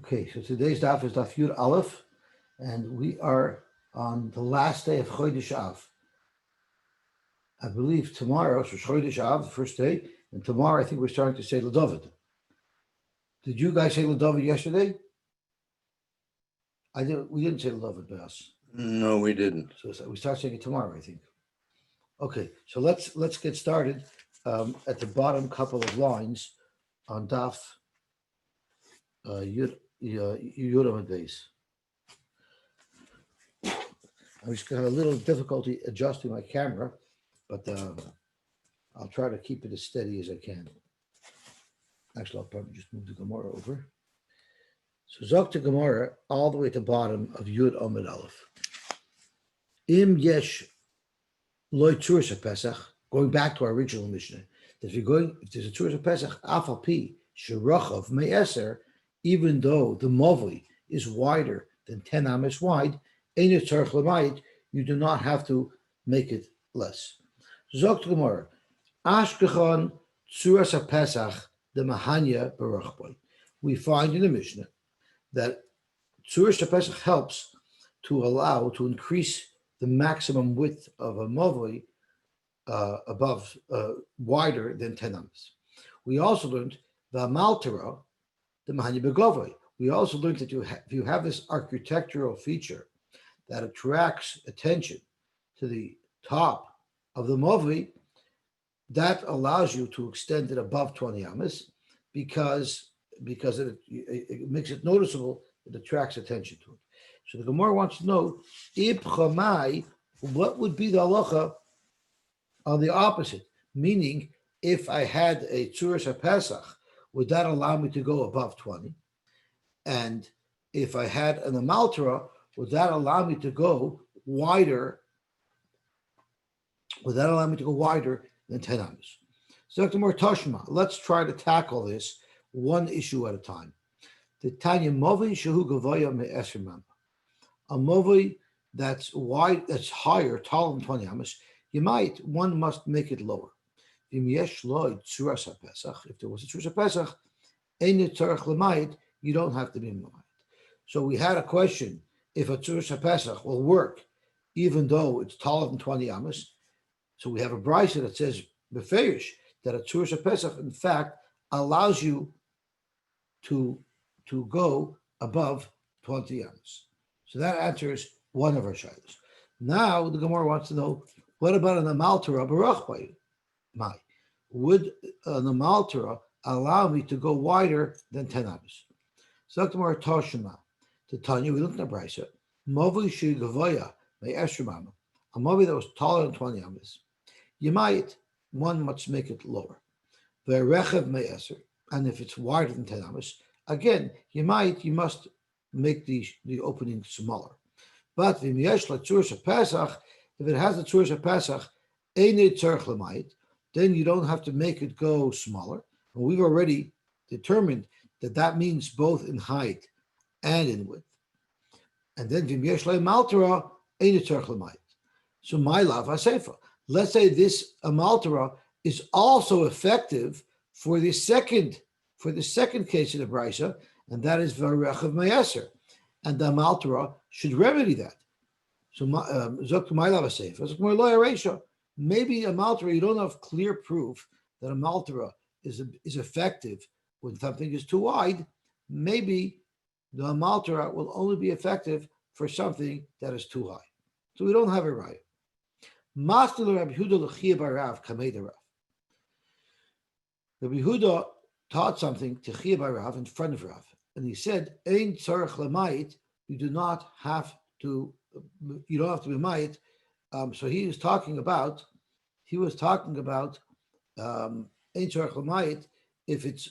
Okay, so today's daf is daf Yud Aleph, and we are on the last day of Chodesh Av. I believe tomorrow, so Chodesh Av, the first day, and tomorrow I think we're starting to say L'David. Did you guys say L'David yesterday? We didn't say L'David by us. No, we didn't. So we start saying it tomorrow, I think. Okay, so let's get started at the bottom couple of lines on daf Yud Amud Beis. I was going to have a little difficulty adjusting my camera, but I'll try to keep it as steady as I can. Actually, I'll probably just move the Gemara over. So Zok to Gemara, all the way to the bottom of Yud Amud Aleph. Im yesh loy tzuras Pesach, going back to our original Mishnah, that if there's a tzuras Pesach, afal pi sherachav me'eser, even though the movli is wider than 10 amas wide, you do not have to make it less. Zok to Gemara, Ashkechan tzuras Pesach the mahanya barachboy. We find in the Mishnah that tzuras Pesach helps to increase the maximum width of a movli wider than 10 amas. We also learned the maltera the mahanya begovoi. We also learned that if you have this architectural feature that attracts attention to the top of the movli, that allows you to extend it above 20 amas because it makes it noticeable, it attracts attention to it. So the Gemara wants to know, what would be the halacha on the opposite? Meaning, if I had a tzuras Pesach, would that allow me to go above 20? And if I had an amaltera, would that allow me to go wider? Would that allow me to go wider than 10 amas? So Dr. Tashma, let's try to tackle this one issue at a time. The Tanya Movi Shehu Gavoya Me'esrim Mamba. A movie that's wide, that's higher, taller than 20 amas, one must make it lower. If there was a tzuras Pesach, you don't have to be Mamayit. So we had a question, if a tzuras Pesach will work even though it's taller than 20 amas. So we have a brisa that says, beferish, that a tzuras Pesach, in fact, allows you to go above 20 amas. So that answers one of our shaylos. Now the Gemara wants to know, what about an amaltera barach by my? Would an amaltera allow me to go wider than 10 amas? So the Gemara Toshima, to Tanya, we looked at brisa, movi shi gavoya by esrimama, a movi that was taller than 20 amas. One must make it lower. Ve'rechev me'eser, and if it's wider than 10 amas, again, you must make the opening smaller. But if it has the tzuras Pesach, then you don't have to make it go smaller. And we've already determined that means both in height and in width. And then so my lav hasefa. Let's say this amaltera is also effective for the second case of the brisa, and that is v'rechav me'eser, and the amaltera should remedy that. So zok my lav hasefa. Zok more lo yareisha. Maybe amaltera, you don't have clear proof that amaltera is effective when something is too wide. Maybe the amaltera will only be effective for something that is too high. So we don't have a right. Master Rabbi Yehuda l'chiyah barav kamei Rav. Rabbi Yehuda taught something to chiyah barav in front of Rav, and he said, "Ein tzarich lamayit." You don't have to be mayit. So he was talking about ein tzarich lamayit if it's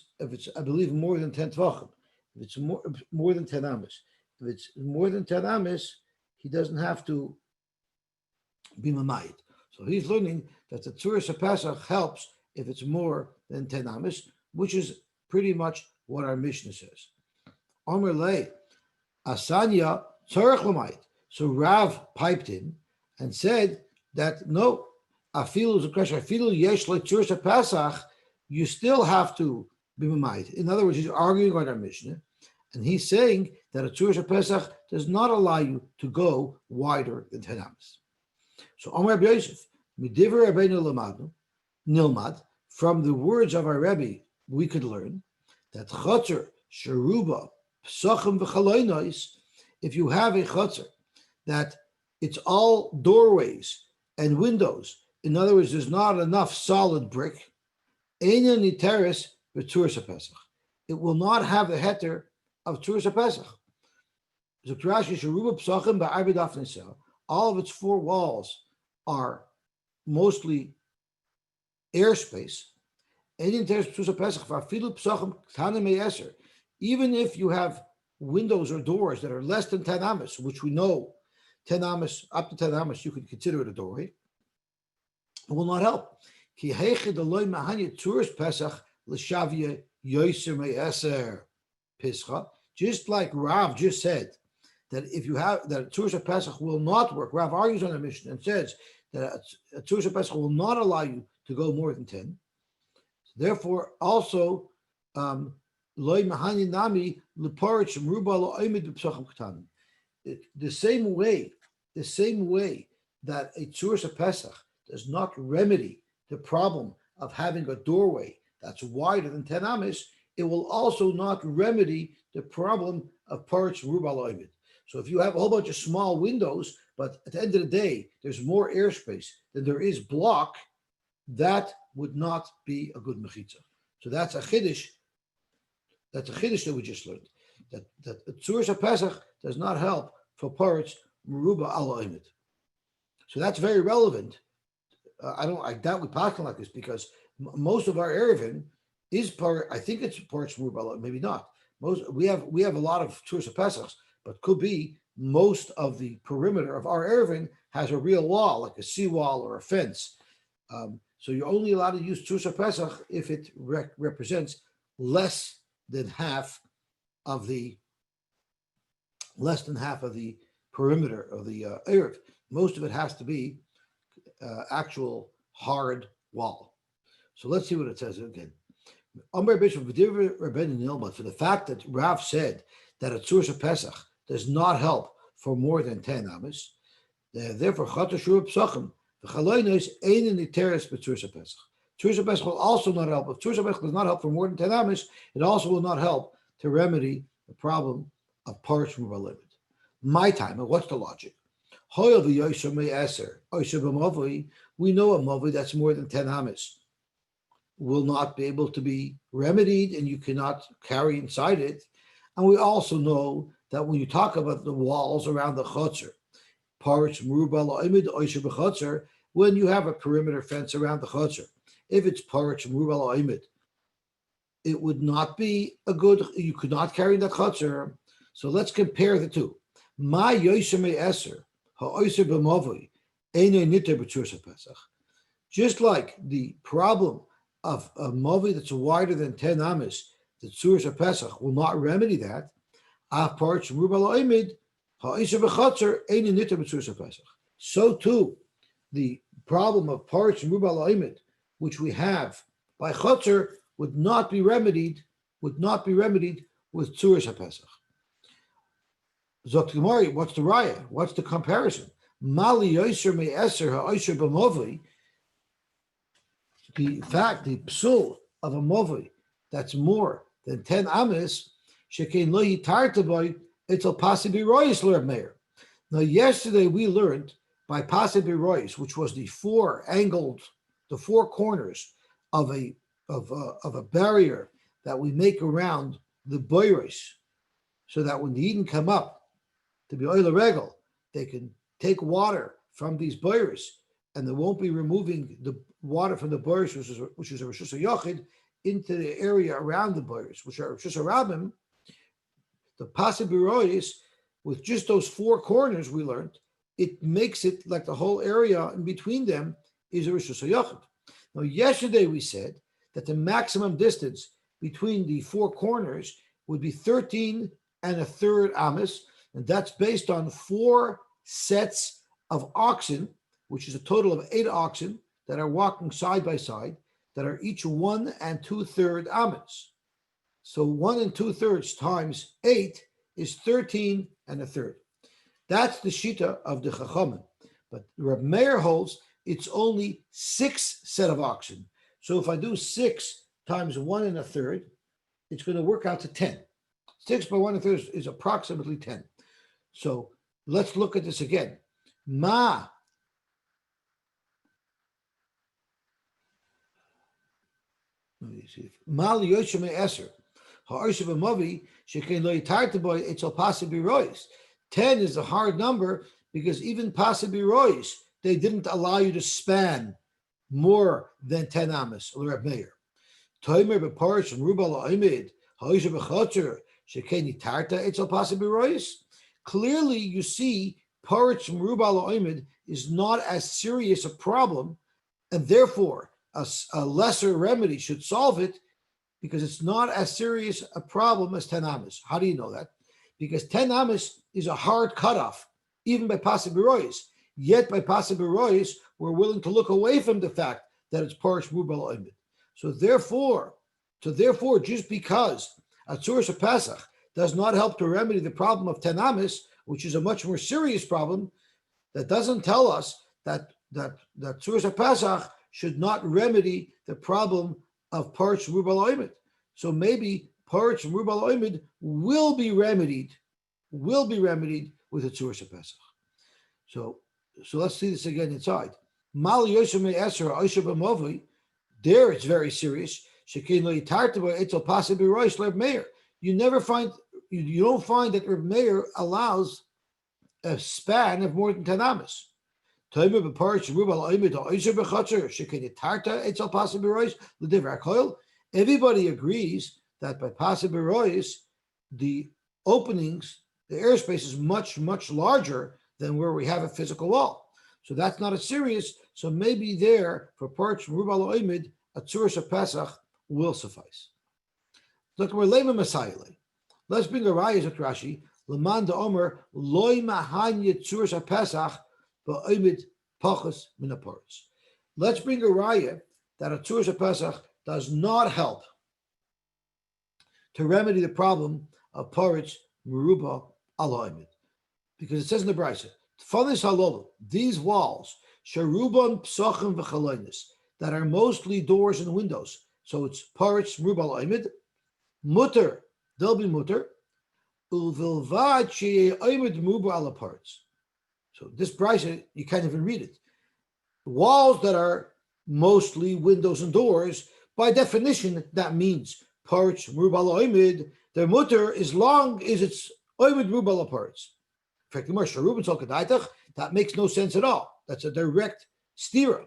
I believe more than 10 tvachim. If it's more than 10 amas. If it's more than 10 amas, he doesn't have to be mamayit. So he's learning that the tzuras Pesach helps if it's more than 10 amas, which is pretty much what our Mishnah says. Omer lei asanya tzarich lamayit. So Rav piped in and said that no, afilu is a question. Afilu yesh like tzuras Pesach, you still have to be mamayit. In other words, he's arguing on our Mishnah, And he's saying that a Tzur Pesach does not allow you to go wider than 10 amas. So Amar Rabbi Yosef, Midivrei Rabbeinu Nilmad, from the words of our Rebbe, we could learn that Chotzer, Sheruba, Psachim v'chalonos, if you have a Chotzer, that it's all doorways and windows. In other words, there's not enough solid brick. Eina niteres b'Tzuras Pesach. It will not have the heter of Tzuras Pesach. All of its four walls are mostly airspace. Even if you have windows or doors that are less than 10 amas, which we know 10 amas, up to 10 amas, you could consider it a doorway, it will not help. Just like Rav just said, that if you have that Tzuras Pesach will not work. Rav argues on the mission and says that a Tzuras Pesach will not allow you to go more than 10. Therefore, also, the same way that a Tzuras Pesach does not remedy the problem of having a doorway that's wider than 10 amas, it will also not remedy the problem of Paritz Merubah L'Oimid. So if you have a whole bunch of small windows, but at the end of the day, there's more airspace than there is block, that would not be a good mechitza. So that's a chiddush. That's a chiddush that we just learned. That Tzuras Pesach does not help for Paritz Merubah L'Oimid. So that's very relevant. I doubt we pass like this because most of our Eruvin is part. I think it's Paritz Merubah, maybe not. We have a lot of Tzuras Pesachs, but could be most of the perimeter of our Eruvin has a real wall, like a seawall or a fence. So you're only allowed to use Tzuras Pesach if it represents less than half of the perimeter of the Eruv. Most of it has to be actual hard wall. So let's see what it says again. For the fact that Rav said that a Tzuras Pesach does not help for more than 10 amas, therefore Tzuras Pesach will also not help. If Tzuras Pesach does not help for more than 10 amas, it also will not help to remedy the problem of Paritz Merubah L'Oimid. My time, and what's the logic? We know a mavi that's more than 10 amas will not be able to be remedied, and you cannot carry inside it. And we also know that when you talk about the walls around the chotzer, Paritz Merubah L'Oimid Oisher b'chotzer, when you have a perimeter fence around the chotzer, if it's Paritz Merubah L'Oimid, it would not be a good. You could not carry the chotzer. So let's compare the two. My Yosy me'eser ha'oiser b'mavi einay niter b'Tzuras Pesach. Just like the problem of a mavi that's wider than 10 amas, the Tzuras Pesach will not remedy that. So too, the problem of Paritz Merubah L'Oimid, which we have by chotzer, would not be remedied with Tzuras Pesach. Zok Gemara, what's the raya? What's the comparison? Mali Yoser me'eser ha'oisher b'mavi. The fact, the psul of a mavi that's more than 10 amas, shekein lo yitarta boy, it'll possibly royis l'Reb Meir. Now, yesterday we learned by possibly royis, which was the four corners of a barrier that we make around the boiris, so that when the Eden come up to be oil regel, they can take water from these boiris, and they won't be removing the water from the boiris, which is a Rishus HaYochid, into the area around the boiris, which are Rishus HaRabim. The possibly royis, with just those four corners we learned, it makes it like the whole area in between them is a Rishus HaYochid. Now, yesterday we said that the maximum distance between the four corners would be 13 and a third amas, and that's based on 4 sets of oxen, which is a total of 8 oxen that are walking side by side, that are each 1 2/3 amas. So 1 2/3 times 8 is 13 1/3. That's the shita of the Chachamim. But Reb Meir holds it's only 6 set of oxen. So if I do 6 times 1 1/3, it's going to work out to 10. 6 by 1 1/3 is approximately 10. So let's look at this again. Ma. Let me see. Ma liyoshim eser. Ha'arshav amavi shekain lo yitarta boy. It's all possibly rois. 10 is a hard number because even possibly rois, they didn't allow you to span more than 10 amas. Reb Meir. Toimer beparish and rubal ha'imid ha'arshav b'chotzer shekain yitarta. It's all possibly rois. Clearly, you see, Paritz from Rubal Oimid is not as serious a problem, and therefore a lesser remedy should solve it because it's not as serious a problem as 10 amas. How do you know that? Because 10 amas is a hard cutoff, even by Pasibirois. Yet by Pasibirois, we're willing to look away from the fact that it's Paritz Rubal Oimid. So therefore, just because Atzuras Pesach does not help to remedy the problem of 10 amas, which is a much more serious problem, that doesn't tell us that Tzuras Pesach should not remedy the problem of Paritz Rubal Oimid. So maybe Paritz Rubal Oimid will be remedied with the Tzuras Pesach. So let's see this again inside. Mal Yosy Eser Oisha B'Movi, there it's very serious. Shekin lo yitarta bo etzel pasib b'roish Reb Meir. You don't find that Reb Meir allows a span of more than 10 amas. Everybody agrees that by Pasibirois, the openings, the airspace is much, much larger than where we have a physical wall. So that's not as serious. So maybe there, for parts from Rubal Oimid, a Tzuras Pesach will suffice. Look, we're Lema Masayile. Let's bring a raya at Rashi. Leman de Omer loy mahanye Tzuras Pesach ba'Oimid pachas min haparitz. Let's bring a raya that a Tzuras Pesach does not help to remedy the problem of paritz meruba al Oimid, because it says in the Brisa, Tfanis halolu, these walls sharuban psachim v'chalonis, that are mostly doors and windows. So it's paritz meruba al Oimid. Mutter, they'll be mutter. Uvilvad sheyeh oimid meruba al paritz. So this Brisa, you can't even read it. Walls that are mostly windows and doors, by definition, that means paritz meruba al Oimid. Their mutter as long as it's oimid meruba al paritz. That makes no sense at all. That's a direct stira.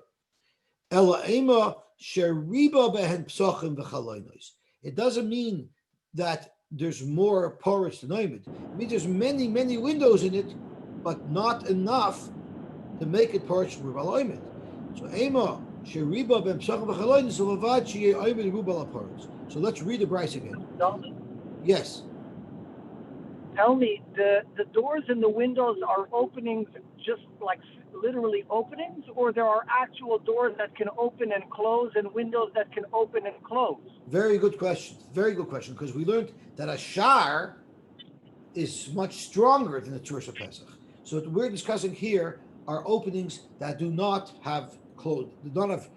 It doesn't mean that there's more paritz than oimid. It means there's many, many windows in it, but not enough to make it paritz meruba al Oimid. So ema sheriba ben psachim v'chalonis ulevad sheyeh oimid meruba al paritz. So let's read the Brisa again. Yes. Tell me, the doors and the windows are openings, just like literally openings, or there are actual doors that can open and close and windows that can open and close? Very good question. Very good question, because we learned that a shar is much stronger than the Tzuras Pesach. So what we're discussing here are openings that do not have closed, do not have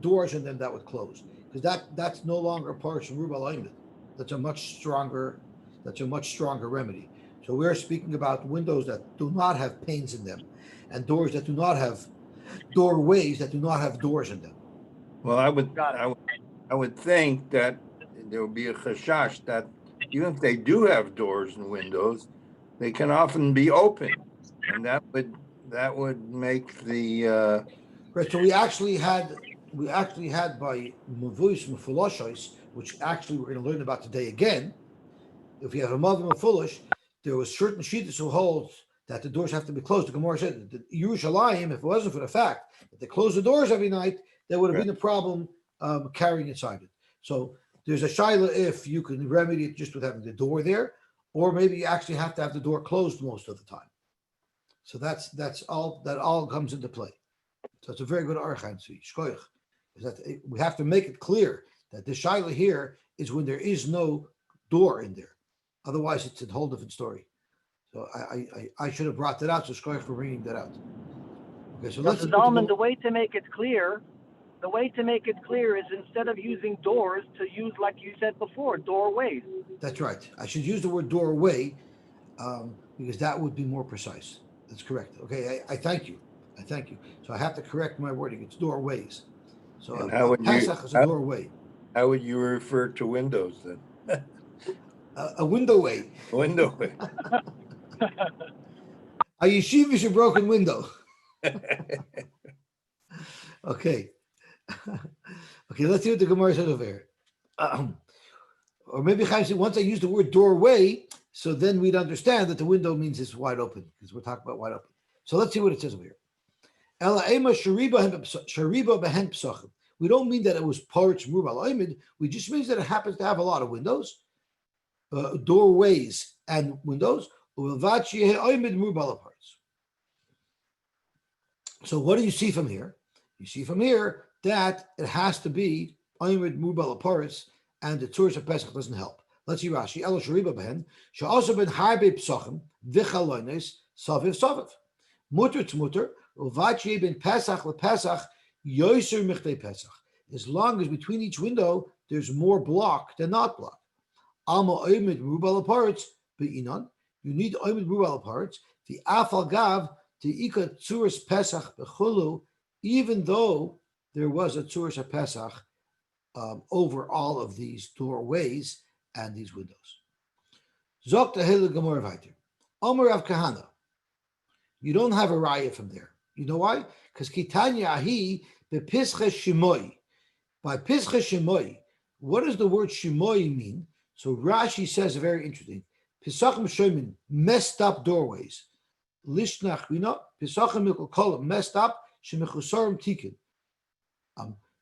doors in them that would close, because that's no longer part of Rubal Oimid. That's a much stronger remedy. So we're speaking about windows that do not have panes in them, and doors that do not have doorways that do not have doors in them. Well, I would think that there would be a chashash that even if they do have doors and windows, they can often be open, and that would make the right. So we actually had by Mavuis Mufuloshois, which actually we're going to learn about today again. If you have a mother Mufulush, there was certain shittas who hold that the doors have to be closed. The Gemara said that Yerushalayim, if it wasn't for the fact that they close the doors every night, there would have been a problem carrying inside it. So there's a shaila if you can remedy it just with having the door there, or maybe you actually have to have the door closed most of the time. So that's all comes into play. So it's a very good archan. Is that we have to make it clear that the shaila here is when there is no door in there. Otherwise, it's a whole different story. So I should have brought that out. So Shkoyach for bringing that out. Okay, so let's see what Zalman, the way to make it clear is instead of using doors, to use, like you said before, doorways. That's right. I should use the word doorway because that would be more precise. That's correct. Okay, I thank you. I thank you. So I have to correct my wording. It's doorways. So And how would Pesach is a doorway. How would you refer to windows then? A window way. Window way. A yeshiva is a broken window. Okay. Okay, let's see what the Gemara says over here. Or maybe Chaim said, once I use the word doorway, so then we'd understand that the window means it's wide open, because we're talking about wide open. So let's see what it says over here. Ela ema shariba behen psachim. We don't mean that it was parts mubal oimid. We just means that it happens to have a lot of windows, doorways and windows. So what do you see from here? You see from here that it has to be oimid mubal aparis, and the Tzuras of Pesach doesn't help. Let's see Rashi. Ela shariba behen she'also ben harbe psachim v'chalonis saviv saviv mutter t'mutter uvachi ben Pesach lePesach yoser michtei Pesach. As long as between each window there's more block than not block. Alma oimid mubal aparis be'inon. You need oimid mubal aparis. The afal gav the ika Tzuras Pesach bechulu, even though there was a Tzuras of Pesach over all of these doorways and these windows. Zok tehele gemor vayter. Omer Rav Kahana. You don't have a raya from there. You know why? Because Kitanya ahi bepischa shimoi. By pischa shimoi, what does the word shimoi mean? So Rashi says very interesting. Pisachim shomin, messed up doorways. Lishnach, we know pisachim mikol kolam, messed up shemichusarim tikin.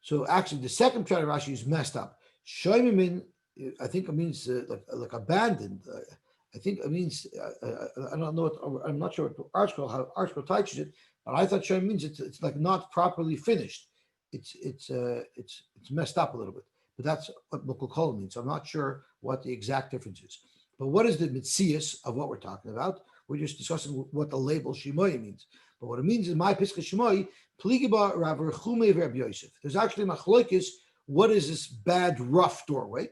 So actually, the second pshat of Rashi is messed up. Shoimim, I think it means like abandoned. I think it means I don't know. I'm not sure what how article teaches it, but I thought shoimim means it's like not properly finished. It's messed up a little bit. But that's what mikol kolam means. So I'm not sure what the exact difference is. But what is the mitzias of what we're talking about? We're just discussing what the label shimoy means. But what it means is my pischa shimoy. Pligiba Rav Rechume Reb Yosef. There's actually machlokes. What is this bad, rough doorway?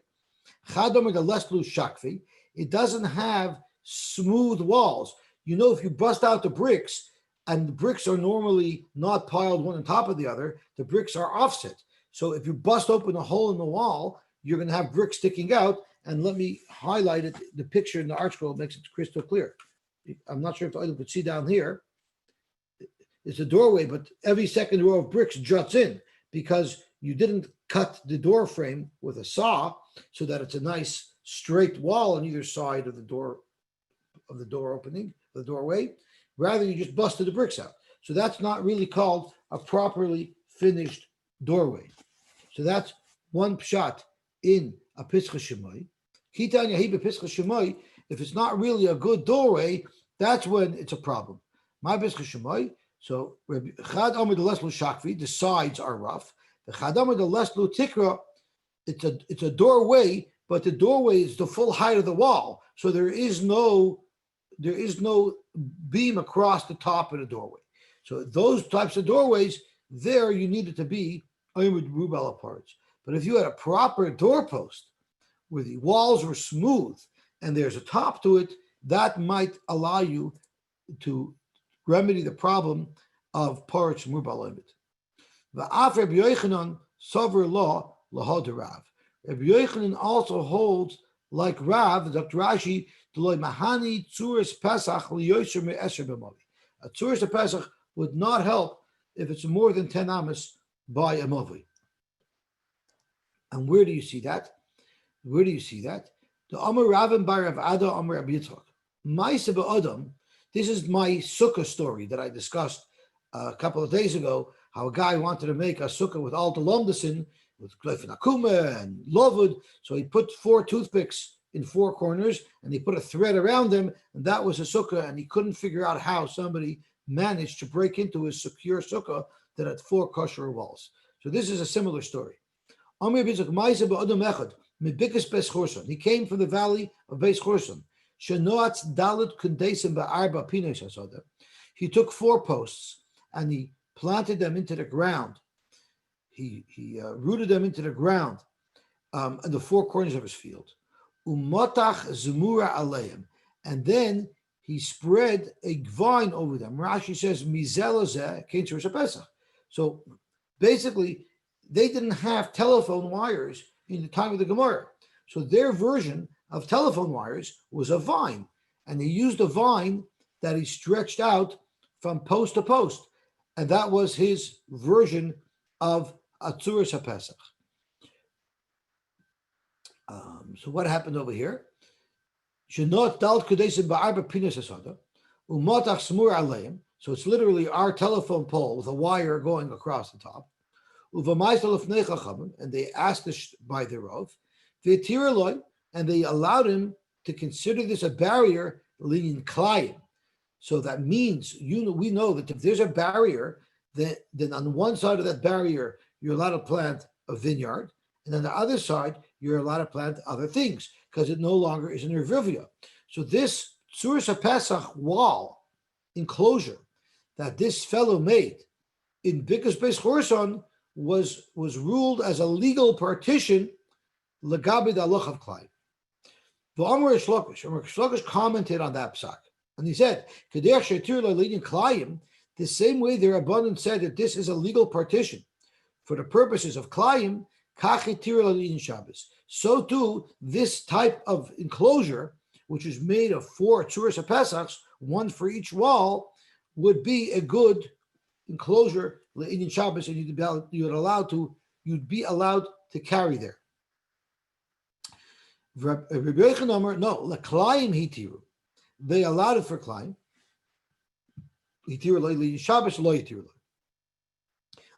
Chadomer the leslu shakvi. It doesn't have smooth walls. You know, if you bust out the bricks, and the bricks are normally not piled one on top of the other, the bricks are offset. So if you bust open a hole in the wall, you're going to have bricks sticking out. And let me highlight it. The picture in the article makes it crystal clear. I'm not sure if you could see down here. It's a doorway, but every second row of bricks juts in because you didn't cut the door frame with a saw so that it's a nice straight wall on either side of the door opening, the doorway. Rather, you just busted the bricks out. So that's not really called a properly finished doorway. So that's one pshat in a pischa shemai. Kitan yahi pischa shemai. If it's not really a good doorway, that's when it's a problem. My pischa shemai. So Chad Amar the Leslu Shakvi, the sides are rough. The Chad Amar the Leslu Tikra, it's a doorway, but the doorway is the full height of the wall. So there is no beam across the top of the doorway. So those types of doorways, there you need it to be Amud Rubal parts. But if you had a proper doorpost where the walls were smooth and there's a top to it, that might allow you to remedy the problem of parch mubal oimid. Va'af Rabbi Yochanan sover law lahod Rav. Rabbi Yochanan also holds like Rav, Dr. Rashi, Deloy Mahani Tzuras Pesach liyoser me'eser b'mavi. A Tzuras of Pesach would not help if it's more than 10 amas by a mavi. And where do you see that? Where do you see that? The Amar Ravim by Rav Ada Amar Rabbi Yitzchak. Ma'aseh ba'adam. This is my sukkah story that I discussed a couple of days ago, how a guy wanted to make a sukkah with all the lomdasin, with Gleifin Akuma and Lovud. So he put 4 toothpicks in 4 corners and he put a thread around them, and that was a sukkah, and he couldn't figure out how somebody managed to break into his secure sukkah that had 4 kosher walls. So this is a similar story. Mibikas Beis Chorson. He came from the valley of Beis Chorson. Shenoatz Dalit Kundesim Ba'arba Pinos Hasoda. He took 4 posts and he planted them into the ground. He rooted them into the ground in the 4 corners of his field. Umotach Zemura Aleim. And then he spread a vine over them. Rashi says, Mizelozeh came to Rosh Pesach. So basically, they didn't have telephone wires in the time of the Gemara. So their version of telephone wires was a vine. And they used a vine that he stretched out from post to post. And that was his version of Atzuras HaPesach. So what happened over here? So it's literally our telephone pole with a wire going across the top. And they asked this by the Eruv, and they allowed him to consider this a barrier, leaning klayim. So that means we know that if there's a barrier, then on one side of that barrier you're allowed to plant a vineyard, and on the other side you're allowed to plant other things because it no longer is an Eruvin. So this Tzuras HaPesach wall enclosure that this fellow made in Bikas Beis Chorson was ruled as a legal partition legabi da'aloch of Klai. The Amar Shlokish commented on that psak, and he said, "Kedech shetir le'lein Klayim." The same way their abundance said that this is a legal partition for the purposes of Klayim, kach shetir le'lein Shabbos. So too, this type of enclosure, which is made of 4 Tzuras HaPesachs, 1 for each wall, would be a good enclosure in Shabbos, and you'd be allowed to carry there. No, leklayim hitiru. They allowed it for klayim. Hitiru lo Shabbos lo hitiru.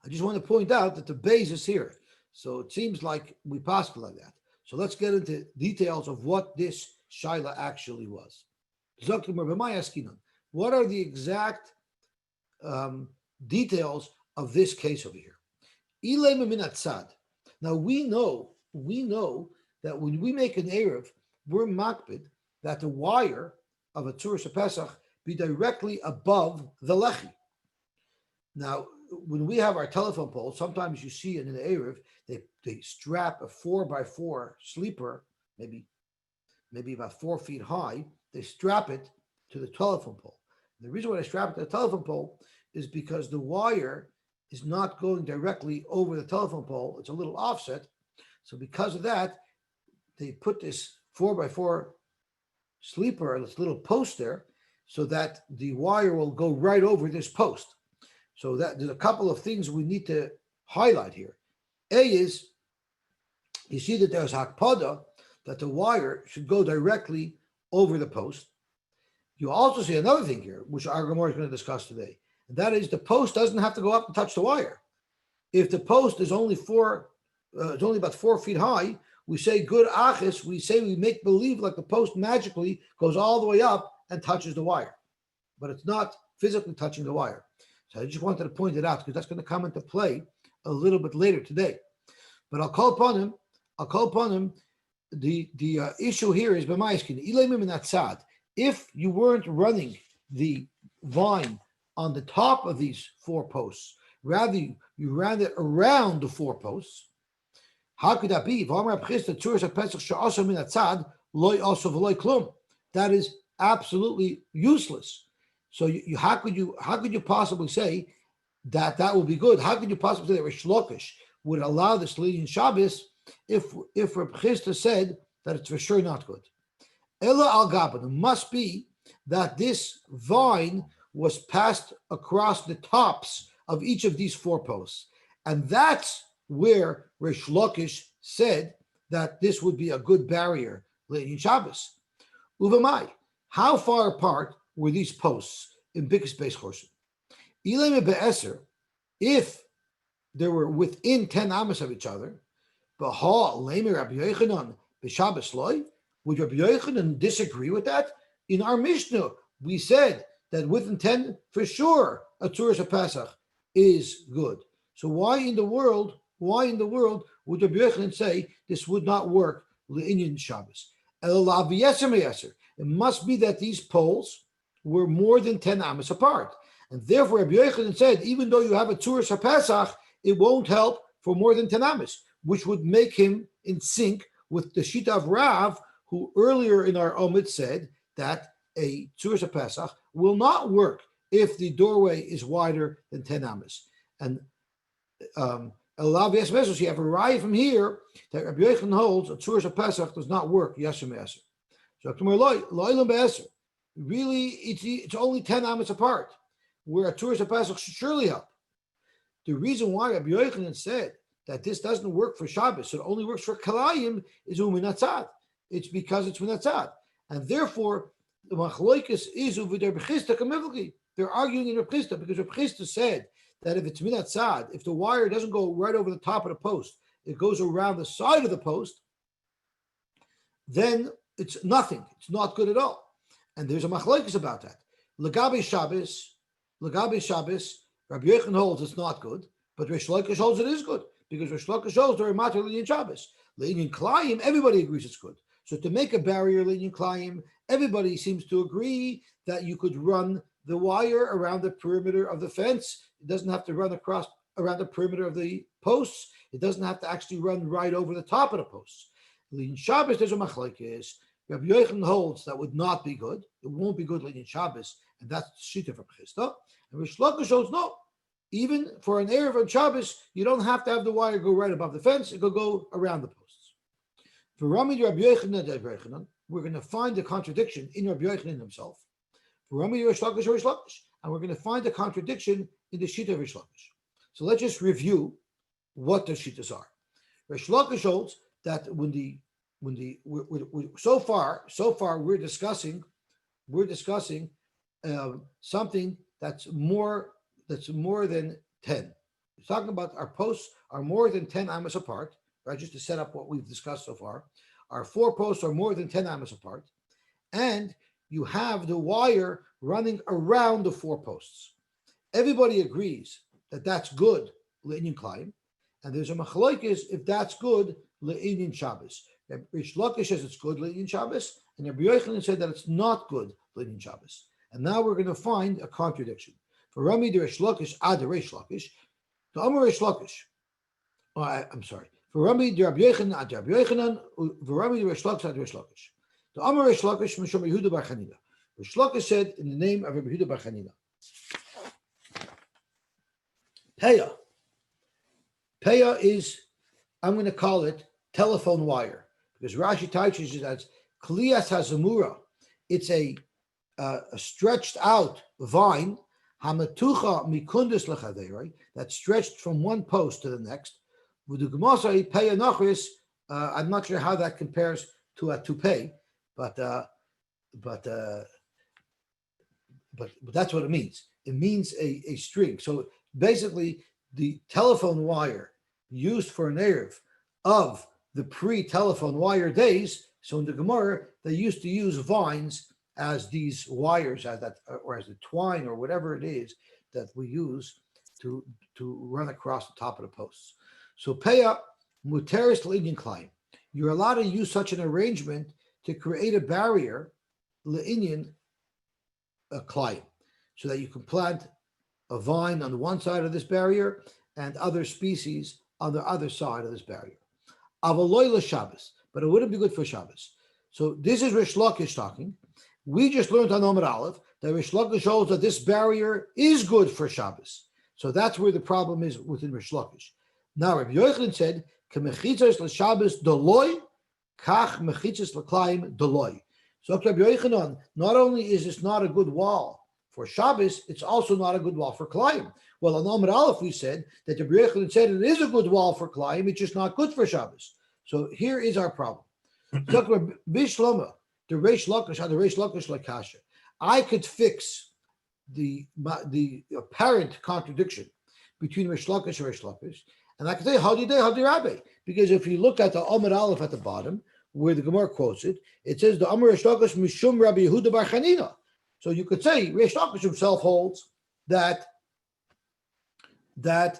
I just want to point out that the base is here, so it seems like we passed like that. So let's get into details of what this shaila actually was. What are the exact details of this case over here? Now we know that when we make an Eruv, we're makbid that the wire of a Tzuras HaPesach be directly above the lechi. Now, when we have our telephone pole, sometimes you see in an Eruv, they strap a 4x4 sleeper, maybe about 4 feet high. They strap it to the telephone pole. The reason why they strap it to the telephone pole is because the wire is not going directly over the telephone pole. It's a little offset. So because of that, they put this 4x4 sleeper, this little post there, so that the wire will go right over this post. So that there's a couple of things we need to highlight here. A is, you see that there's hakpada, that the wire should go directly over the post. You also see another thing here, which our Gemara is going to discuss today, and that is the post doesn't have to go up and touch the wire. If the post is only about 4 feet high, we say good achis, we make believe like the post magically goes all the way up and touches the wire, but it's not physically touching the wire. So I just wanted to point it out because that's going to come into play a little bit later today. But I'll call upon him. The issue here is if you weren't running the vine on the top of these 4 posts, rather you ran it around the 4 posts. How could that be? That is absolutely useless. So how could you possibly say that will be good? How could you possibly say that Rish Lakish would allow this leading Shabbos if Reb Chisda said that it's for sure not good? Ella al Gaban, it must be that this vine was passed across the tops of each of these 4 posts, and that's where Rish Lakish said that this would be a good barrier in Shabbos. Uvamai, how far apart were these posts in Bikas Beis Chorson? Ilem be'eser, if they were within 10 amos of each other, b'ha lemer Rabbi Yochanan b'Shabbos loy, would Rabbi Yochanan disagree with that? In our Mishnah, we said that within 10, for sure, a Tzuras HaPesach is good. So why in the world would Rabbi Yochanan say this would not work le'inyan Shabbos. It must be that these poles were more than 10 amas apart. And therefore, Rabbi Yochanan said, even though you have a Tzuras HaPesach, it won't help for more than 10 amas, which would make him in sync with the Shita of Rav, who earlier in our Omid said that a Tzuras HaPesach will not work if the doorway is wider than 10 amas. And you have a raya from here that Rabbi Yochanan holds a Tzuras HaPesach does not work. Yashem Eser. So really, it's only 10 amas apart, where a Tzuras HaPesach should surely help. The reason why Rabbi Yochanan said that this doesn't work for Shabbos, it only works for Kalayim, is uminatzad. It's because it's minatzad. And therefore, the machloikis is uvider b'chista kamivli. They're arguing in Reb Chisda because Reb Chisda said that if it's minatzad, if the wire doesn't go right over the top of the post, it goes around the side of the post, then it's nothing. It's not good at all. And there's a machloikis about that. Lagabe Shabbos, Rabbi Yochanan holds it's not good, but Reish Lakish holds it is good, because Reish Lakish holds they're matter Linyan Shabbos. Linyan Klayim, everybody agrees it's good. So to make a barrier Linyan Klayim, everybody seems to agree that you could run the wire around the perimeter of the fence. It doesn't have to run across around the perimeter of the posts. It doesn't have to actually run right over the top of the posts. Linyan Shabbos, there's a machlokes. Rabbi Yochanan holds that would not be good. It won't be good Linyan Shabbos, and that's the shita from Chisda. And Reish Lakish holds no. Even for an Eruv on Shabbos, you don't have to have the wire go right above the fence. It could go around the posts. For Rami Rabbi Yochanan, we're going to find a contradiction in Rabbi Yochanan himself. For Rami Reish Lakish, and we're going to find a contradiction in the shita of Reish Lakish. So let's just review what the shitas are. Reish Lakish holds that so far we're discussing something that's more than 10. We're talking about our posts are more than 10 amas apart, right? Just to set up what we've discussed so far. Our 4 posts are more than 10 amas apart, and you have the wire running around the 4 posts. Everybody agrees that that's good le'inyan Klayim, and there's a machlokes if that's good le'inyan Shabbos. Reish Lakish says it's good le'inyan Shabbos, and Rabbi Yochanan said that it's not good le'inyan Shabbos. And now we're going to find a contradiction. For Rami the Reish Lakish, the Reish Lakish, the Amar Reish Lakish. I'm sorry. For Rami the Rabbi Yochanan, Rabbi Yochanan, for Rami the Reish Lakish, Reish Lakish. The Amar Reish Lakish, Mishum Yehuda bar Chanina. Reish Lakish said in the name of Rabbi Yehuda bar Chanina. Peya is, I'm going to call it telephone wire, because Rashi teaches it as Kliyas Hazamura. It's a stretched out vine, Hamatucha Mikundis Lechaderoi, that's stretched from one post to the next. With the Gemara Peya Nachris, I'm not sure how that compares to a toupee, but that's what it means. It means a string. So basically, the telephone wire used for an Eruv of the pre-telephone wire days. So in the Gemara, they used to use vines as these wires, as that, or as the twine, or whatever it is that we use to run across the top of the posts. So Peya Muteris Le'inyan Klayim. You're allowed to use such an arrangement to create a barrier Le'inyan Klayim, so that you can plant a vine on the one side of this barrier and other species on the other side of this barrier. Avaloy Shabbos, but it wouldn't be good for Shabbos. So this is Reish Lakish talking. We just learned on Omer Aleph that Reish Lakish shows that this barrier is good for Shabbos. So that's where the problem is within Reish Lakish. Now Rabbi Yochanan said, "Kemechitzos l'Shabbos doloy, kach mechitzos l'Klayim doloy." So Rabbi Yochanan, not only is this not a good wall for Shabbos, it's also not a good wall for Klayim. Well, on Omer Aleph we said that Rabbi Yochanan said it is a good wall for Klayim, it's just not good for Shabbos. So here is our problem. Bishlama, the Reish Lakish Lakasha. I could fix the apparent contradiction between Reish Lakish and Reish Lakish, and I could say Hadi Rabbi, because if you look at the Omer Aleph at the bottom, where the Gemara quotes it, it says the Amar Reish Lakish Mishum Rabbi Yehuda bar Chanina. So you could say Reish Lakish himself holds that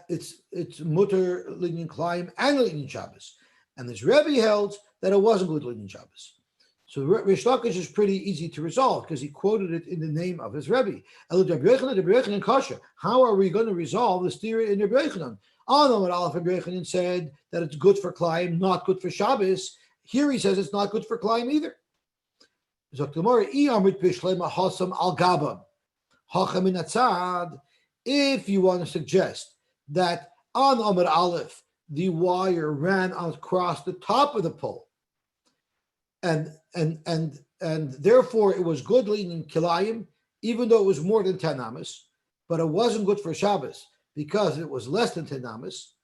it's mutter Linyan Klayim and Linyan Shabbos, and this Rebbe held that it wasn't good in Shabbos. So Rish Lakish is pretty easy to resolve because he quoted it in the name of his Rebbe. How are we going to resolve the theory in Rabbi Yochanan? Rabbi Yochanan said that it's good for Klayim, not good for Shabbos. Here he says it's not good for Klayim either. If you want to suggest that on Amar Aleph, the wire ran across the top of the pole, and therefore it was good in Kilayim, even though it was more than 10 amas, but it wasn't good for Shabbos because it was less than 10 amas.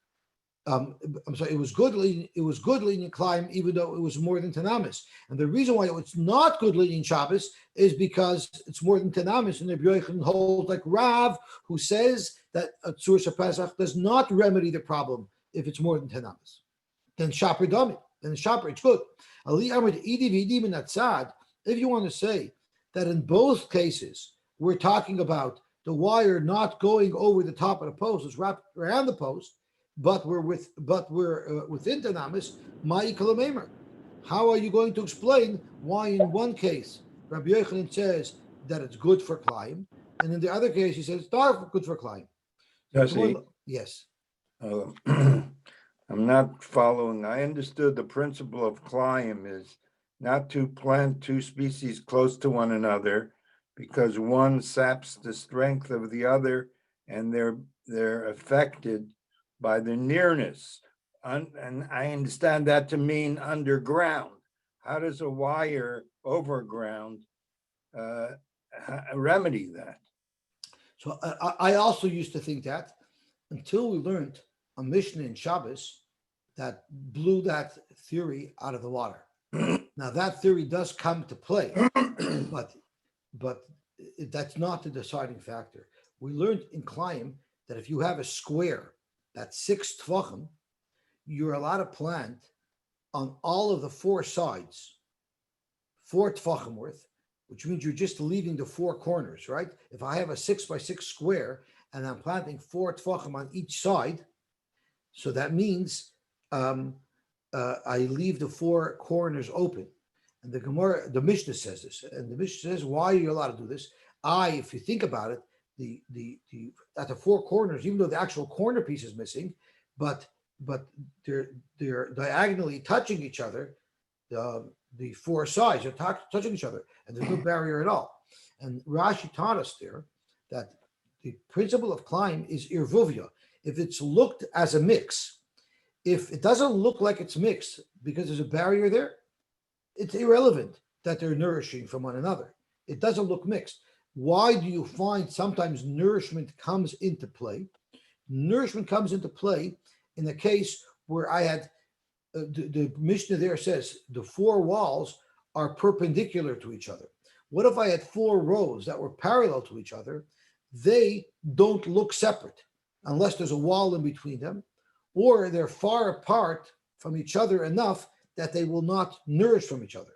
I'm sorry, it was good in Kilayim, even though it was more than 10 amas. And the reason why it's not good in Shabbos is because it's more than 10 amas, and the Rabbi Yochanan holds like Rav, who says that a Tzur Pesach does not remedy the problem if it's more than 10 amas. Then Shaper Dami, then the Shaper, it's good. If you want to say that in both cases we're talking about the wire not going over the top of the post, it's wrapped around the post, but we're within Tanamis, Ma'i Kalamemer. How are you going to explain why in one case Rabbi Yochanan says that it's good for Klayim, and in the other case he says it's not good for Klayim? Yes. I'm not following. I understood the principle of Klayim is not to plant two species close to one another because one saps the strength of the other, and they're affected by the nearness. And I understand that to mean underground. How does a wire overground remedy that? So I also used to think that until we learned a Mishnah in Shabbos that blew that theory out of the water. Now that theory does come to play, but that's not the deciding factor. We learned in Klayim that if you have a square that's 6 tvachim, you're allowed to plant on all of the 4 sides, 4 tvachim worth, which means you're just leaving the 4 corners, right? If I have a 6 by 6 square and I'm planting 4 tvachim on each side, so that means I leave the 4 corners open. And the Gemara, the Mishnah says this, and the Mishnah says, why are you allowed to do this? If you think about it, the at the 4 corners, even though the actual corner piece is missing, but they're diagonally touching each other. The 4 sides are touching each other, and there's no barrier at all. And Rashi taught us there that the principle of Klayim is irvuvia. If it's looked as a mix, if it doesn't look like it's mixed because there's a barrier there, it's irrelevant that they're nourishing from one another. It doesn't look mixed. Why do you find sometimes nourishment comes into play? Nourishment comes into play in the case where I had, the Mishnah there says the 4 walls are perpendicular to each other. What if I had 4 rows that were parallel to each other? They don't look separate unless there's a wall in between them, or they're far apart from each other enough that they will not nourish from each other.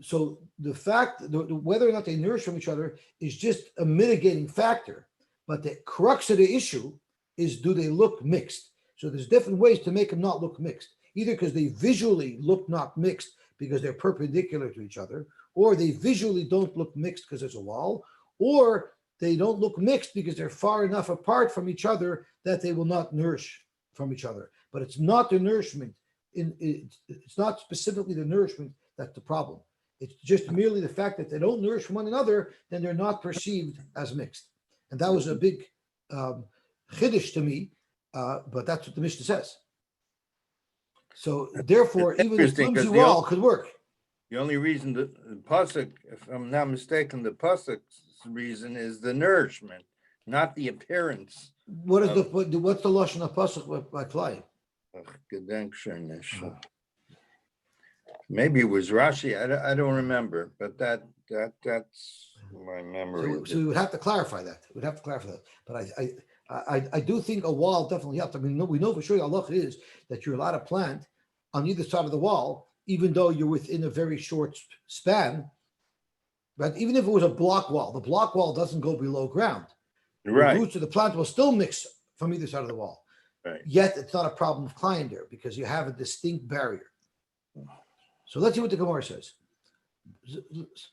So the fact, whether or not they nourish from each other is just a mitigating factor. But the crux of the issue is, do they look mixed? So there's different ways to make them not look mixed. Either because they visually look not mixed because they're perpendicular to each other, or they visually don't look mixed because there's a wall, or they don't look mixed because they're far enough apart from each other that they will not nourish from each other. But it's not the nourishment. It's not specifically the nourishment that's the problem. It's just merely the fact that they don't nourish from one another, then they're not perceived as mixed. And that was a big chiddush to me, but that's what the Mishnah says. So therefore, even a flimsy wall could work. The only reason the pasuk, if I'm not mistaken, the pasuk's reason is the nourishment, not the appearance. What's the lashon of pasuk by Klai? Maybe it was Rashi. I don't remember, but that's my memory. So we would have to clarify that. But I do think a wall definitely helps. I mean, we know for sure the halacha is that you're allowed to plant on either side of the wall, even though you're within a very short span. But even if it was a block wall, the block wall doesn't go below ground. Right. The roots of the plant will still mix from either side of the wall. Right. Yet it's not a problem of climb there because you have a distinct barrier. So let's see what the Gemara says.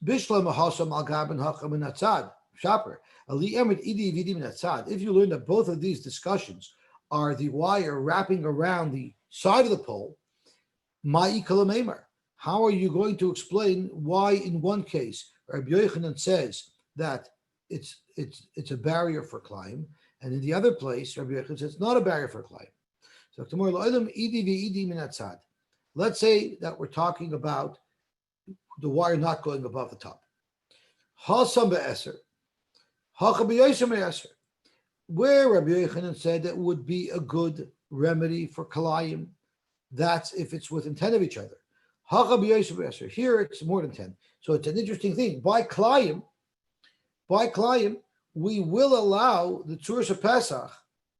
Bishlam Hasam al Gaben Hacham and Natzad. Shopper. If you learn that both of these discussions are the wire wrapping around the side of the pole, how are you going to explain why in one case Rabbi Yochanan says that it's a barrier for climb, and in the other place Rabbi Yochanan says it's not a barrier for climb? So let's say that we're talking about the wire not going above the top. Where Rabbi Yochanan said that would be a good remedy for kalayim, that's if it's within 10 of each other. Here it's more than 10. So it's an interesting thing. By kalayim, we will allow the Tzuras Pesach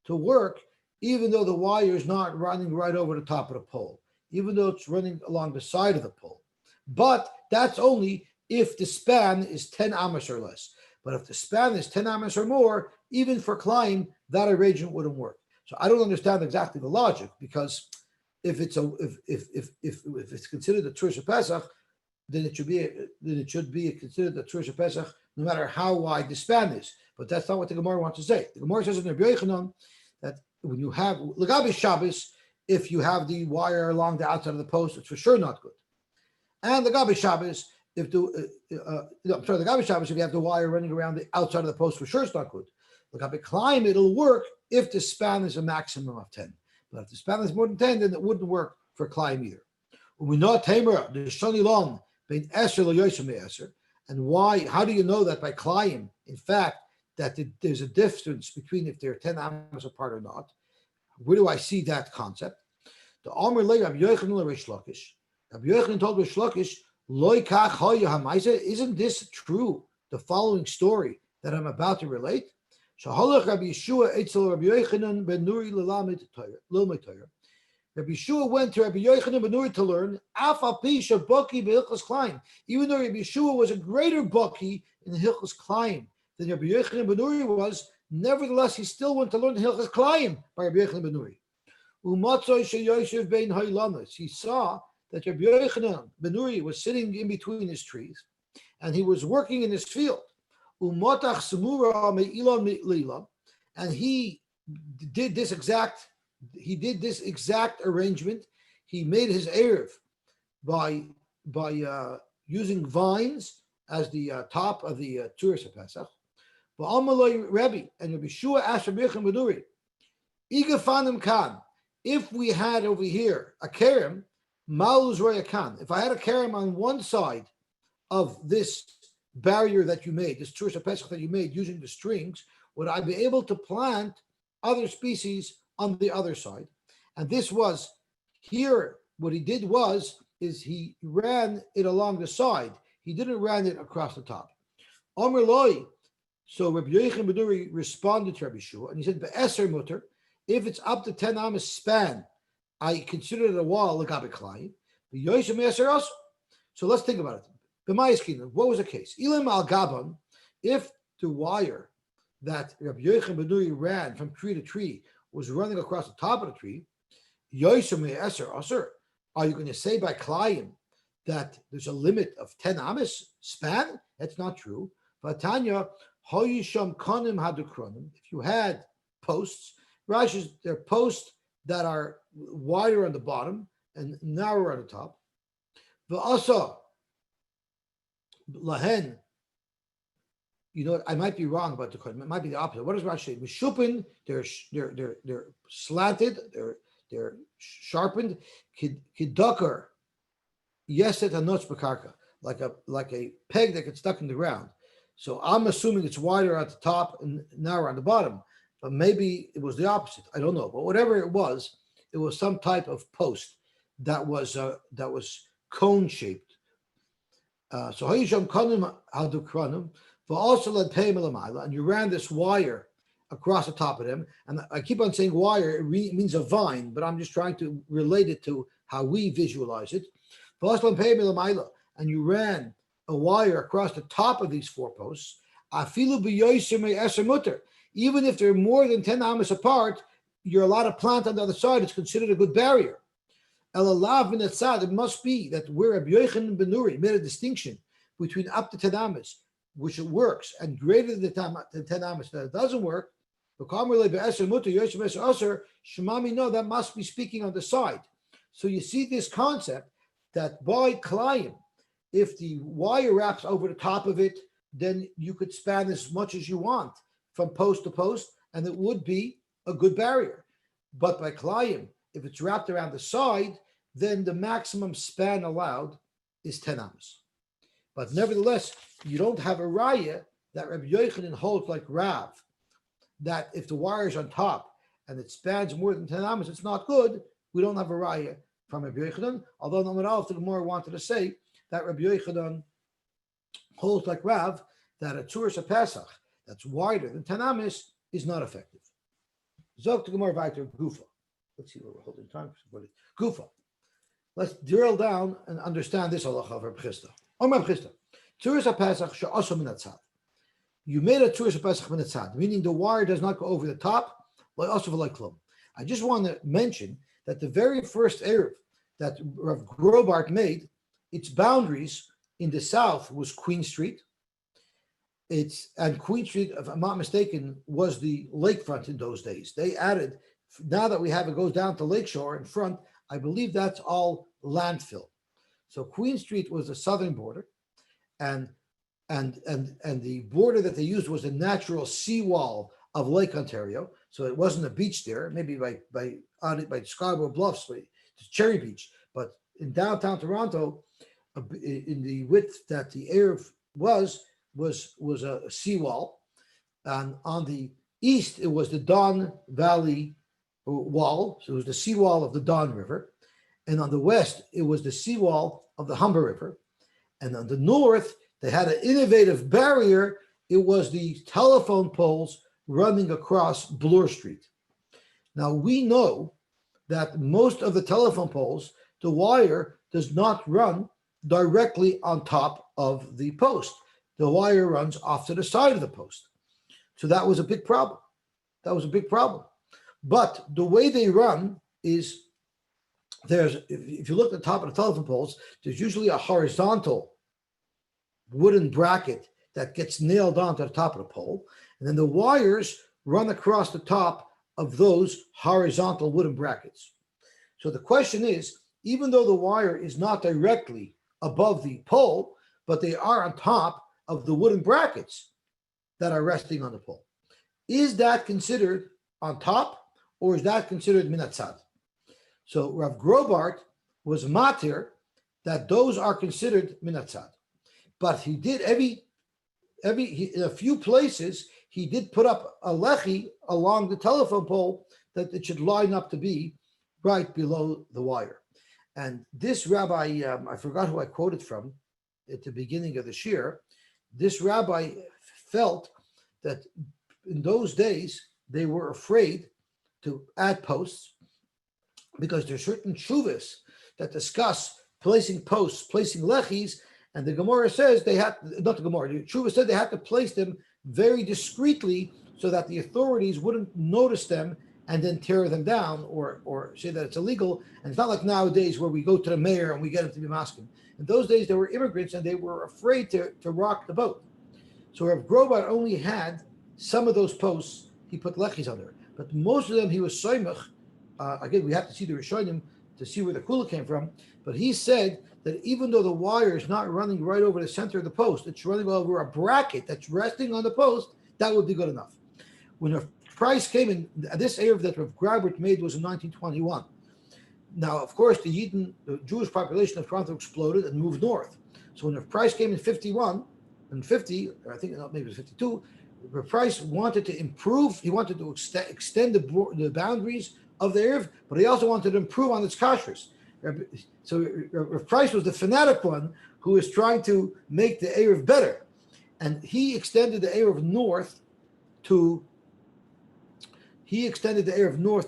to work even though the wire is not running right over the top of the pole, even though it's running along the side of the pole. But that's only if the span is 10 amos or less. But if the span is 10 amos or more, even for climb, that arrangement wouldn't work. So I don't understand exactly the logic, because if it's considered a Tzuras Pesach, then it should be considered a Tzuras Pesach no matter how wide the span is. But that's not what the Gemara wants to say. The Gemara says in Rabbi Yochanan that when you have Lagabi Shabbos, if you have the wire along the outside of the post, it's for sure not good. And the Gabi Shabbos, if you have the wire running around the outside of the post, for sure it's not good. The Gabi climb, it'll work if the span is a maximum of 10. But if the span is more than 10, then it wouldn't work for climb either. When we know Tamer, the Shani Long, being Esher lo Yosy Esher, and why? How do you know that by climb, in fact, that there's a difference between if they're 10 amos apart or not? Where do I see that concept? The Amr Le Rabbi Yochanan Reish Lakish. Rabbi Yochanan told Reish Lakish, Loi kach hoya hamaisa. Isn't this true? The following story that I'm about to relate. Shahalach Rabbi Yeshua etzel Rabbi Yochanan ben Nuri lelamed Torah. Rabbi Yeshua went to Rabbi Yochanan ben Nuri to learn. Afa pisha baki beHilchos Climb. Even though Rabbi Yeshua was a greater baki in the Hilchos Climb than Rabbi Yochanan ben Nuri was, nevertheless he still went to learn the Hilchos Climb by Rabbi Yochanan ben Nuri. Umatzoi sheyoshev bein haylamas. He saw that Rabbi Yochanan ben Nuri was sitting in between his trees, and he was working in his field. Umotach semura me'ilam me'lila, and he did this exact arrangement. He made his Eruv by using vines as the top of the Tzuras Pesach. Ba'amalei Rabbi, and Rabbi Shua asked Rabbi Yochanan ben Nuri, Igafanim kan, if we had over here a kerem, Maluz Roya Khan. If I had a kerem on one side of this barrier that you made, this Tzuras Pesach that you made using the strings, would I be able to plant other species on the other side? And this was here. What he did is he ran it along the side. He didn't ran it across the top. Omer Loi. So Rabbi Yochanan ben Nuri responded to Rabbi Shua, and he said, "Be'eser mutter. If it's up to 10 amos span, I consider it a wall l'gabe klayim. Yosy me'eser also." So let's think about it. B'ma'is, what was the case? Ilim al gaban, if the wire that Rabbi Yochanan ben Nuri ran from tree to tree was running across the top of the tree, Yosy me'eser also, are you going to say by klayim that there's a limit of 10 amos span? That's not true. Vatanya hoyisham konim hadukronim. If you had posts, Rashi's, they're posts that are wider on the bottom and narrower on the top. V'asa lahen. You know what? I might be wrong about the kodim. It might be the opposite. What does Rashi say? Mishupin, they're slanted, they're sharpened. Kidakar, yeset hanots bekarka, like a peg that gets stuck in the ground. So I'm assuming it's wider at the top and narrower on the bottom, but maybe it was the opposite. I don't know. But whatever it was some type of post that was cone shaped. So Hayisham Kanim Hadukranum, but also led Paymalamila, and you ran this wire across the top of them. And I keep on saying wire, it means a vine, but I'm just trying to relate it to how we visualize it. And you ran a wire across the top of these four posts. Even if they're more than 10 amos apart, you're allowed to plant on the other side. It's considered a good barrier. Elalav min atzad. It must be that where Rabbi Yochanan ben Nuri made a distinction between up to 10 amas, which it works, and greater than 10 amas that it doesn't work. Shemami, no, that must be speaking on the side. So you see this concept that by Klayim, if the wire wraps over the top of it, then you could span as much as you want from post to post, and it would be a good barrier. But by Klayim, if it's wrapped around the side, then the maximum span allowed is 10 amas. But nevertheless, you don't have a raya that Rabbi Yochanan holds like Rav, that if the wire is on top and it spans more than 10 amas, it's not good. We don't have a raya from Rabbi Yochanan, although Namar the Gemara wanted to say that Rabbi Yochanan holds like Rav that a Tzuras Pesach that's wider than 10 amas is not effective. Zog to Gemara weiter Gufa. Let's see where we're holding time. Gufa. Let's drill down and understand this halacha of Rabbi Chisda. Rabbi Chisda, Tzuras Pesach she'aso min hatzad. You made a Tzuras Pesach min hatzad, meaning the wire does not go over the top. Like also like klum. I just want to mention that the very first Eruv that Rav Grobart made, its boundaries in the south was Queen Street. And Queen Street, if I'm not mistaken, was the lakefront in those days. They added, now that we have it goes down to Lakeshore in front, I believe that's all landfill. So Queen Street was the southern border, and the border that they used was the natural seawall of Lake Ontario. So it wasn't a beach there, maybe by Scarborough Bluffs, it's Cherry Beach. But in downtown Toronto, in the width that the Eruv was a seawall, and on the east it was the Don Valley wall, so it was the seawall of the Don River, and on the west it was the seawall of the Humber River, and on the north they had an innovative barrier. It was the telephone poles running across Bloor Street. Now we know that most of the telephone poles, the wire does not run directly on top of the post. The wire runs off to the side of the post. So that was a big problem. But the way they run is if you look at the top of the telephone poles, there's usually a horizontal wooden bracket that gets nailed onto the top of the pole. And then the wires run across the top of those horizontal wooden brackets. So the question is, even though the wire is not directly above the pole, but they are on top of the wooden brackets that are resting on the pole, is that considered on top, or is that considered min hatzad? So Rav Grobart was matir that those are considered min hatzad, but he did in a few places he did put up a lechi along the telephone pole that it should line up to be right below the wire. And this rabbi, I forgot who I quoted from at the beginning of the shir. This rabbi felt that in those days they were afraid to add posts because there's certain shuvas that discuss placing posts, placing lechis, and the Gemara says they had, not the Gemara, the Shuva said they had to place them very discreetly so that the authorities wouldn't notice them and then tear them down or say that it's illegal. And it's not like nowadays where we go to the mayor and we get him to be masking. In those days, there were immigrants and they were afraid to rock the boat. So Rav Grobart only had some of those posts, he put lechis on there. But most of them he was soymach. Again, we have to see the Rishonim to see where the kula came from. But he said that even though the wire is not running right over the center of the post, it's running over a bracket that's resting on the post, that would be good enough. When the price came in, this Eruv that Rav Grobart made was in 1921. Now, of course, the Jewish population of Toronto exploded and moved north. So when the price came in 51 and 50, or I think maybe it was 52, the price wanted to improve. He wanted to extend the boundaries of the Eruv, but he also wanted to improve on its kashrus. So Rav Price was the fanatic one who was trying to make the Eruv better. And he extended the Eruv north to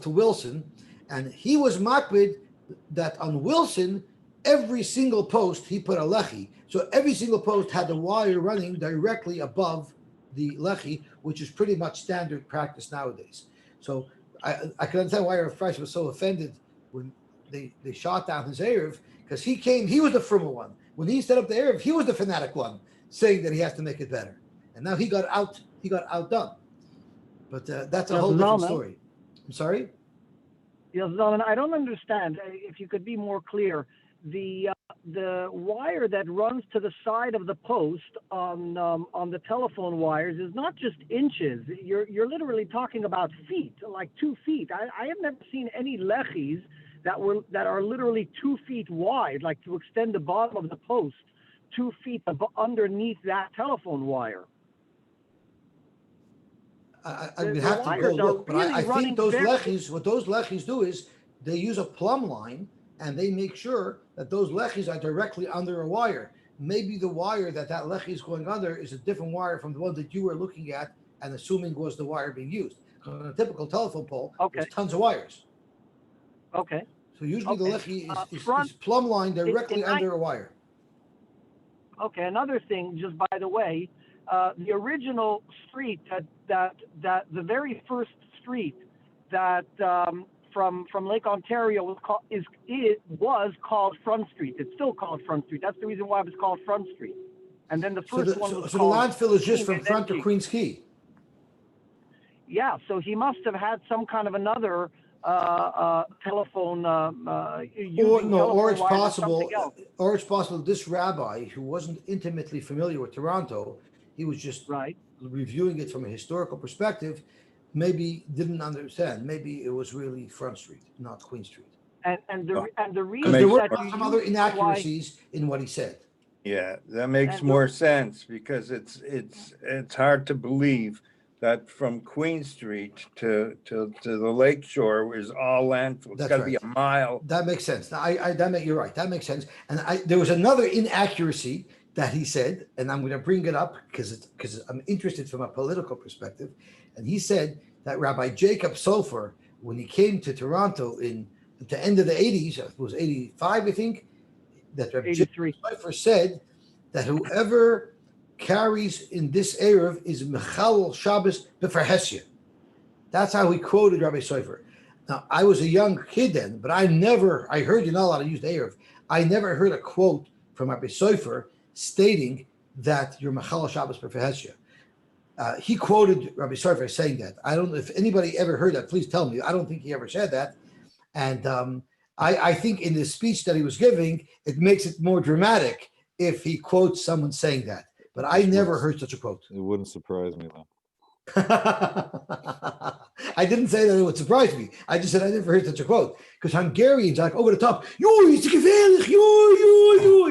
Wilson, and he was makbid that on Wilson, every single post he put a lechi. So every single post had the wire running directly above the lechi, which is pretty much standard practice nowadays. So I can understand why Rav Price was so offended when they shot down his Eruv because he was the frugal one. When he set up the Eruv, he was the fanatic one, saying that he has to make it better. And now he got outdone. But that's a whole different story. I'm sorry? Yes, Zalman, I don't understand. If you could be more clear, the wire that runs to the side of the post on the telephone wires is not just inches. You're literally talking about feet, like 2 feet. I have never seen any lechis that are literally 2 feet wide, like to extend the bottom of the post 2 feet underneath that telephone wire. I would have to go look, but I think those lechis, what those lechis do is they use a plumb line and they make sure that those lechis are directly under a wire. Maybe the wire that lechi is going under is a different wire from the one that you were looking at and assuming was the wire being used. Because on a typical telephone pole, there's tons of wires. Okay. So usually the lechi is plumb line directly under a wire. Okay, another thing, just by the way, the original street that the very first street that from Lake Ontario was called Front Street. It's still called Front Street. That's the reason why it was called Front Street. And then the first one was called. So the landfill is just from Front to Queens Quay. Yeah. So he must have had some kind of another telephone. Or it's possible this rabbi who wasn't intimately familiar with Toronto, he was just reviewing it from a historical perspective. Maybe didn't understand. Maybe it was really Front Street, not Queen Street. And the reason there were some other inaccuracies in what he said. Yeah, that makes more sense because it's hard to believe that from Queen Street to the lakeshore is all landfill. It's got to be a mile. That makes sense. Now, you're right. That makes sense. And there was another inaccuracy that he said, and I'm going to bring it up because I'm interested from a political perspective. And he said that Rabbi Jacob Sofer, when he came to Toronto at the end of the 80s, it was 85, I think, that Rabbi Jacob Sofer said that whoever carries in this Eruv is Mechal Shabbos B'Farhesia. That's how he quoted Rabbi Sofer. Now, I was a young kid then, but I heard you're not allowed to use the Eruv. I never heard a quote from Rabbi Sofer stating that you're Mechal Shabbos B'Farhesia. He quoted Rabbi Sofer saying that. I don't know if anybody ever heard that. Please tell me. I don't think he ever said that. And I think in the speech that he was giving, it makes it more dramatic if he quotes someone saying that. But I never heard such a quote. It wouldn't surprise me, though. I didn't say that it would surprise me. I just said I never heard such a quote. Because Hungarians are like over the top,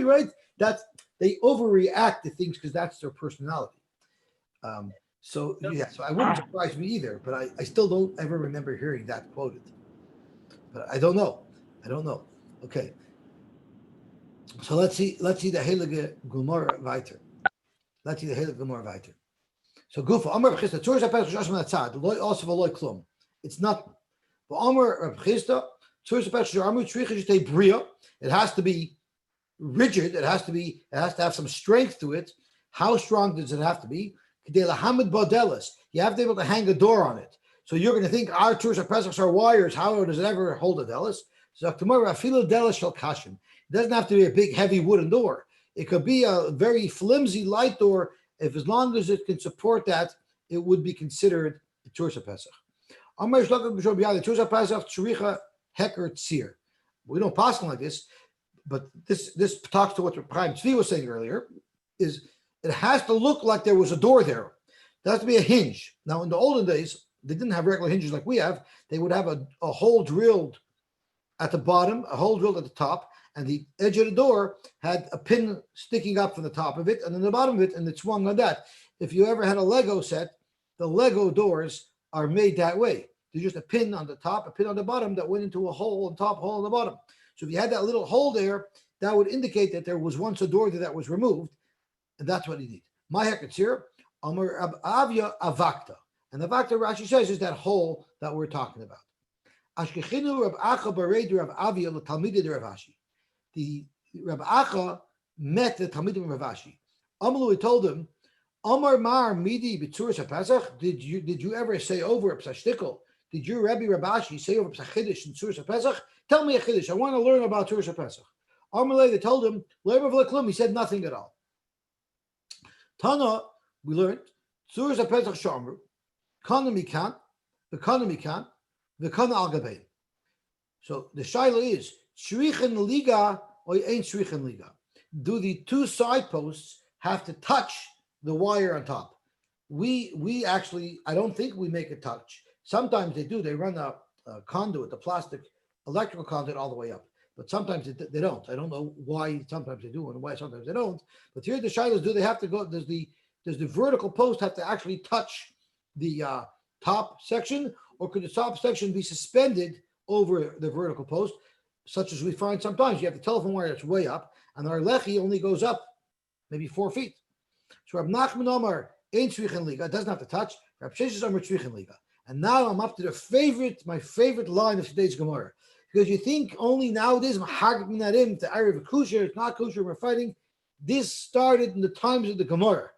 right? They overreact to things because that's their personality. So I wouldn't surprise me either, but I still don't ever remember hearing that quoted. But I don't know. Okay. So let's see the Heilige Gemara weiter. So Gufa Amar Reb Chisda Tzur Zapes Shoshim Latzad Loy also Loy Klum. It's not. But Amar Reb Chisda Tzur Zapes Shoshim Tzricha Jitei Bria. It has to be rigid. It has to have some strength to it. How strong does it have to be? You have to be able to hang a door on it. So you're going to think our Tzur Zapes are wires. How does it ever hold a delis? So tomorrow Afilo Delis Shel Kashim. It doesn't have to be a big, heavy wooden door. It could be a very flimsy light door. If as long as it can support that, it would be considered a Tzur Pesach. We don't pass like this, but this talks to what Chaim Tzvi was saying earlier. Is it has to look like there was a door there. There has to be a hinge. Now, in the olden days, they didn't have regular hinges like we have. They would have a hole drilled at the bottom, a hole drilled at the top, and the edge of the door had a pin sticking up from the top of it, and then the bottom of it, and it swung on that. If you ever had a Lego set, the Lego doors are made that way. There's just a pin on the top, a pin on the bottom that went into a hole on top, hole on the bottom. So if you had that little hole there, that would indicate that there was once a door that was removed, and that's what you need. My heckets here, Amar Avya Avakta. And the Avakta Rashi says is that hole that we're talking about. Ashkechinu Rab Acha Baredu Rab Avya L'Talmidei Rav Ashi. The Rab Acha met the Talmidim of Rav Ashi. Amalu told him, Amar Mar Midi B'Tzur Pesach. Did you ever say over a Psashtikol did your Rebbe Rabashi say over Chiddush in Tzuras HaPesach? Tell me a Chiddush. I want to learn about Tzuras HaPesach. Amalei, they told him, he said nothing at all. Tana, we learned, Tzuras HaPesach Shamru, Kana Mikan, the Kana Mikan, the Kana Al Gabein. So the Shaila is, Shrichen Liga or ain't Shrichen Liga? Do the two side posts have to touch the wire on top? We actually, I don't think we make a touch. Sometimes they do. They run a conduit, the plastic electrical conduit all the way up. But sometimes they don't. I don't know why sometimes they do and why sometimes they don't. But here the shilas, do they have to go? Does the vertical post have to actually touch the top section, or could the top section be suspended over the vertical post, such as we find sometimes? You have the telephone wire that's way up, and our lechi only goes up maybe 4 feet. So Rab Nachman Omar ain't Tzrichen Liga, it doesn't have to touch. Rab Sheshes Omar Tzrichen Liga. And now I'm up to my favorite line of today's Gemara. Because you think only nowadays, Mahagim Narim, the Eruv Kusher, it's not kosher, we're fighting. This started in the times of the Gemara.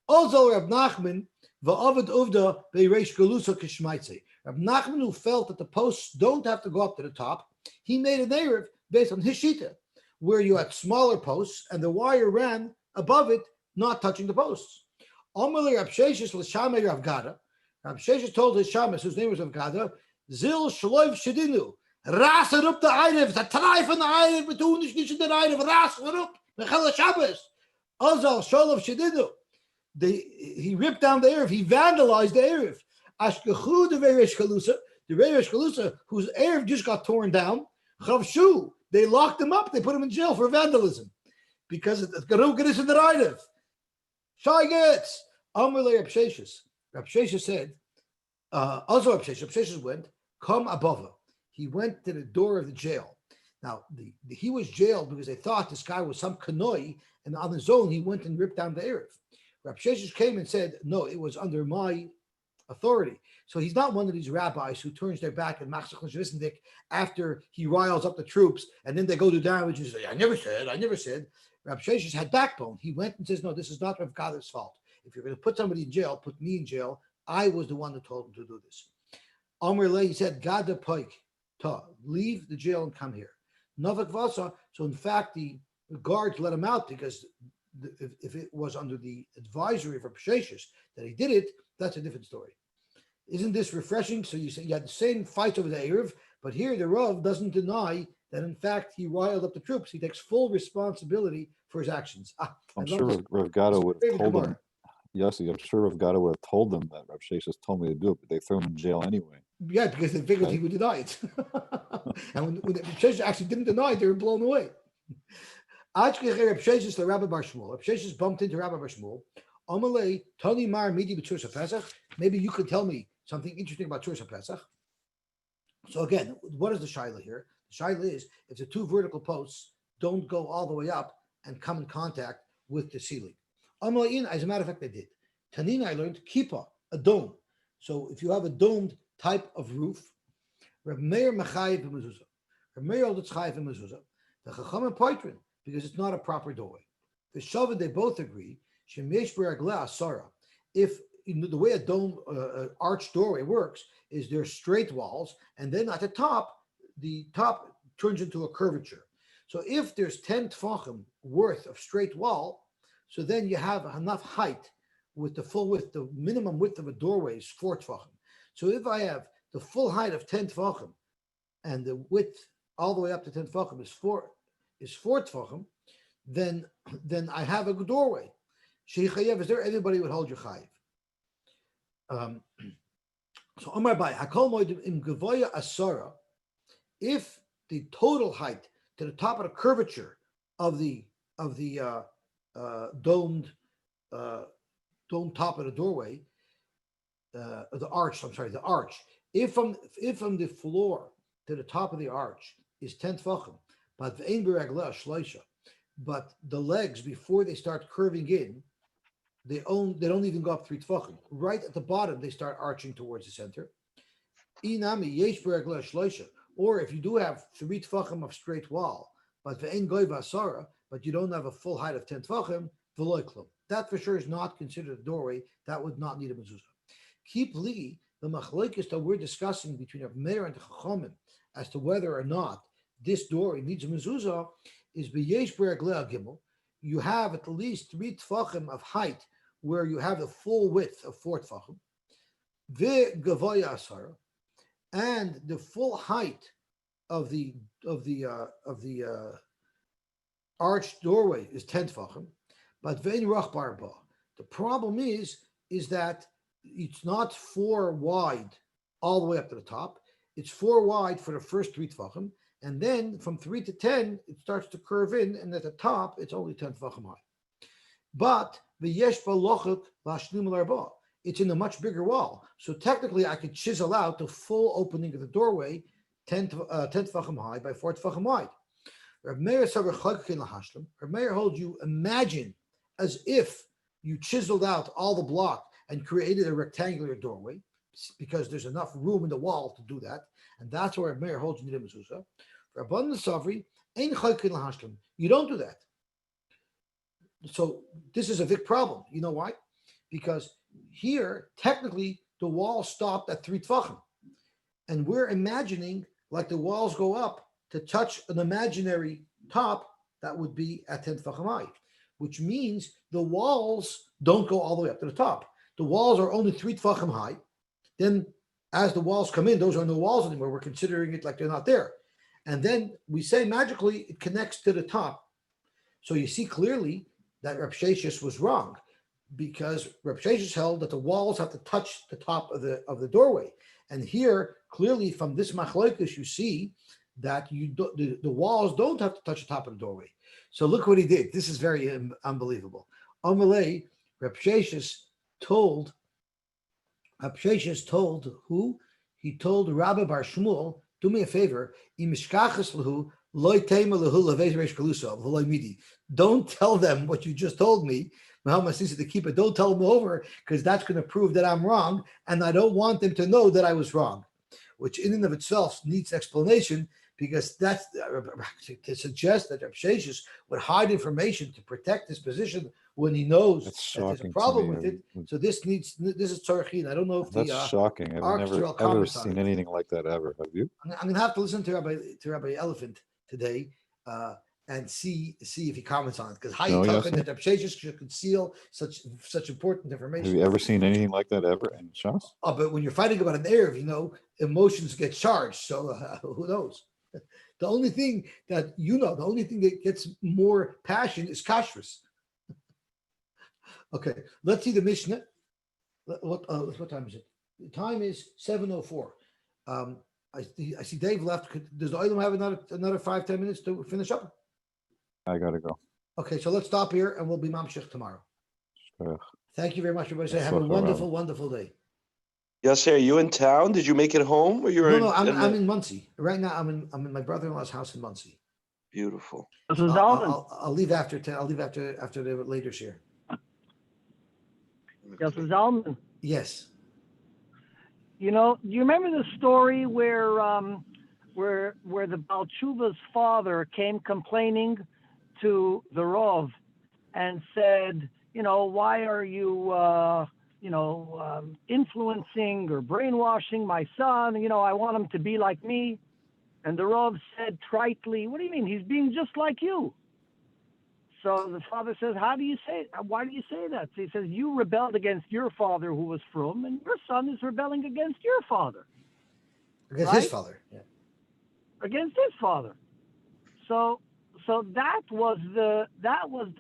Also, Rab Nachman, Va'avad Uvda, Be'reish Galusa Kishmaitze. Rab Nachman, who felt that the posts don't have to go up to the top, he made an Eruv based on his Shita, where you had smaller posts and the wire ran above it, not touching the posts. Amalei Rab Sheshes L'Shamei Rav Gada. Rab Sheshes told his Shamas, whose name was Rav Gada, Zil Shloiv Shedinu. Ras er up the Erev, the Treifa the Erev, we do nicht the Erev, ras er up, Mechel Shabbos. Azal Sholov Shedinu. He ripped down the Erev, he vandalized the Erev. Ashkechu the Veresh Kalusa, whose Erev just got torn down, Chavshu, they locked him up, they put him in jail for vandalism. Because it's Garugad is in the Erev. Shai gets. Amalei Rab Sheshes. Rab Sheshes said, also Rab Sheshes went, come above her. He went to the door of the jail. Now, he was jailed because they thought this guy was some kanoi, and on his own, he went and ripped down the Erev. Rab Sheshes came and said, no, it was under my authority. So he's not one of these rabbis who turns their back and machzach after he riles up the troops, and then they go to damage and say, I never said. Rab Sheshes had backbone. He went and says, no, this is not Rav Gada's fault. If you're going to put somebody in jail, put me in jail. I was the one that told him to do this. Amr Le, he said, Gada Poik. Leave the jail and come here. Novak Vasa. So in fact, the guards let him out because if it was under the advisory of Rav Sheshes that he did it, that's a different story. Isn't this refreshing? So you say you had the same fight over the Eruv, but here the Rav doesn't deny that in fact he riled up the troops. He takes full responsibility for his actions. I'm sure Rav Gada would have told him. Yosy, I'm sure Rav Gada would have told them that Rav Sheshes told me to do it, but they threw him in jail anyway. Yeah, because they figured he would deny it. And when Rav Sheshes actually didn't deny it, they were blown away. Rav Sheshes bumped into Rabbi Bar Shmuel. Amalei, Tani Mar Midi b'Tzuras HaPesach. Maybe you could tell me something interesting about Tzuras HaPesach. So again, what is the shaila here? The shaila is if the two vertical posts don't go all the way up and come in contact with the ceiling. Amalei, as a matter of fact, they did. Tanin, I learned kippah, a dome. So if you have a domed type of roof, Reb Meir Mechayev b'mezuzah. Reb Meir holds Chayev b'mezuzah. The Chacham and Poitrin, because it's not a proper doorway. The Shaved, they both agree. Shemesh b'ragleh asara. If the way a dome, arched doorway works is there's straight walls, and then at the top turns into a curvature. So if there's 10 tefachim worth of straight wall, so then you have enough height with the full width. The minimum width of a doorway is 4 tefachim. So if I have the full height of 10 tefachim, and the width all the way up to 10 tefachim is 4 tefachim, then I have a doorway. Sheikhayev is there? Everybody would hold your chayiv. So Omar Bai Hakol Moedim im Gevoya Asara. If the total height to the top of the curvature of the domed top of the doorway, the arch. If from the floor to the top of the arch is 10 tefachim, but the legs before they start curving in, they don't even go up 3 tefachim. Right at the bottom, they start arching towards the center. Or if you do have 3 tefachim of straight wall, but you don't have a full height of 10 tefachim, that for sure is not considered a doorway. That would not need a mezuzah. Keep li the machlokes that we're discussing between Rav Meir and the Chachamim as to whether or not this door needs a mezuzah is b'yesh b'reglei gimel. You have at least 3 tefachim of height where you have the full width of 4 tefachim. V'gavoya asara, and the full height of the arched doorway is 10 tefachim. But vein rach barba. The problem is that it's not 4 wide all the way up to the top. It's 4 wide for the first 3 tefachim, and then from 3 to 10 it starts to curve in, and at the top it's only 10 tefachim high. But v'yesh b'lochuk lashlim l'arba. It's in a much bigger wall, so technically I could chisel out the full opening of the doorway 10 tefachim high by 4 tefachim wide. Rav Meir holds you imagine as if you chiseled out all the block and created a rectangular doorway, because there's enough room in the wall to do that, and that's where Rav Meir holds you need a mezuzah. Rabban Savri ein chalkin lahashlim. You don't do that. So this is a big problem. You know why? Because here technically the wall stopped at 3 tefachim, and we're imagining like the walls go up to touch an imaginary top that would be at 10 tefachim high, which means the walls don't go all the way up to the top. The walls are only 3 tefachim high. Then as the walls come in, those are no walls anymore. We're considering it like they're not there. And then we say magically it connects to the top. So you see clearly that Reb Sheshes was wrong, because Reb Sheshes held that the walls have to touch the top of the doorway. And here, clearly from this machlokes, you see that the walls don't have to touch the top of the doorway. So look what he did. This is very unbelievable. Amalei, Reb Sheshes told who? He told Rabbi Bar Shmuel, do me a favor, don't tell them what you just told me. To keep it, don't tell them over, because that's going to prove that I'm wrong, and I don't want them to know that I was wrong, which in and of itself needs explanation, because that's to suggest that Reb Sheshes would hide information to protect his position when he knows that there's a problem with it. So this is tzarachin. I don't know if that's shocking. I've never ever seen anything like that ever. Have you? I'm going to have to listen to Rabbi Elephant today and see if he comments on it, because how you talking that Reb Sheshes should conceal such important information. Have you ever seen anything like that ever in Shas? Oh, but when you're fighting about an Eruv, emotions get charged. So who knows? The only thing that the only thing that gets more passion is kashrus. Okay, let's see the Mishnah. What time is it? The time is 7:04. I see Dave left. Does the Olam have another 5-10 minutes to finish up? I gotta go. Okay, so let's stop here and we'll be mamshich tomorrow. Thank you very much, everybody. Have a wonderful day. Yes, sir. Are you in town? Did you make it home, or you're No, I'm in Muncie right now. I'm in my brother-in-law's house in Muncie. Beautiful. I'll leave after 10. I'll leave after the later share. Zalman. Yes. Do you remember the story where the Baal Tshuva's father came complaining to the Rav and said, why are you influencing or brainwashing my son? I want him to be like me. And the Rav said tritely, what do you mean? He's being just like you. So the father says, why do you say that? So he says, you rebelled against your father who was frum, and your son is rebelling against your father. Against his father. Yeah. Against his father. So that was the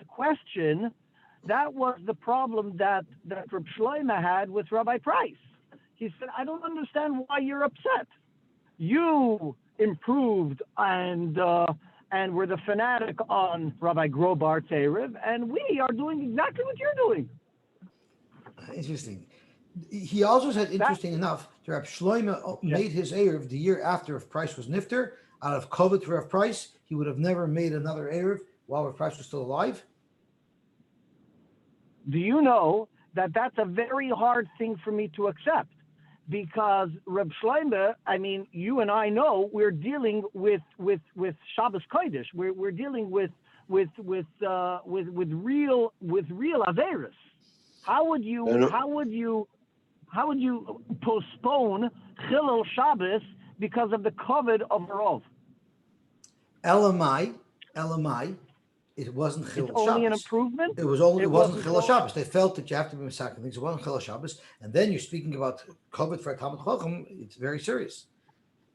question. That was the problem that Reb Shloimeh had with Rabbi Price. He said, I don't understand why you're upset. You improved and were the fanatic on Rabbi Grobart's Eruv, and we are doing exactly what you're doing. Interesting. He also said, interesting enough, Reb Shloimeh made his Eruv the year after if Price was nifter. Out of covet for Reb Price, he would have never made another Eruv while Reb Price was still alive. Do you know that that's a very hard thing for me to accept? Because Reb Shloimeh, you and I know we're dealing with Shabbos Kodesh. We're dealing with real averis. How would you postpone Chilul Shabbos because of the COVID of Erov? Elamai, it wasn't It's Chilul only an Shabbos. improvement. It wasn't wasn't Chilul Shabbos. They felt that you have to be Mesakin things. It wasn't Chilul Shabbos. And then you're speaking about COVID for a Talmud Chacham. It's very serious.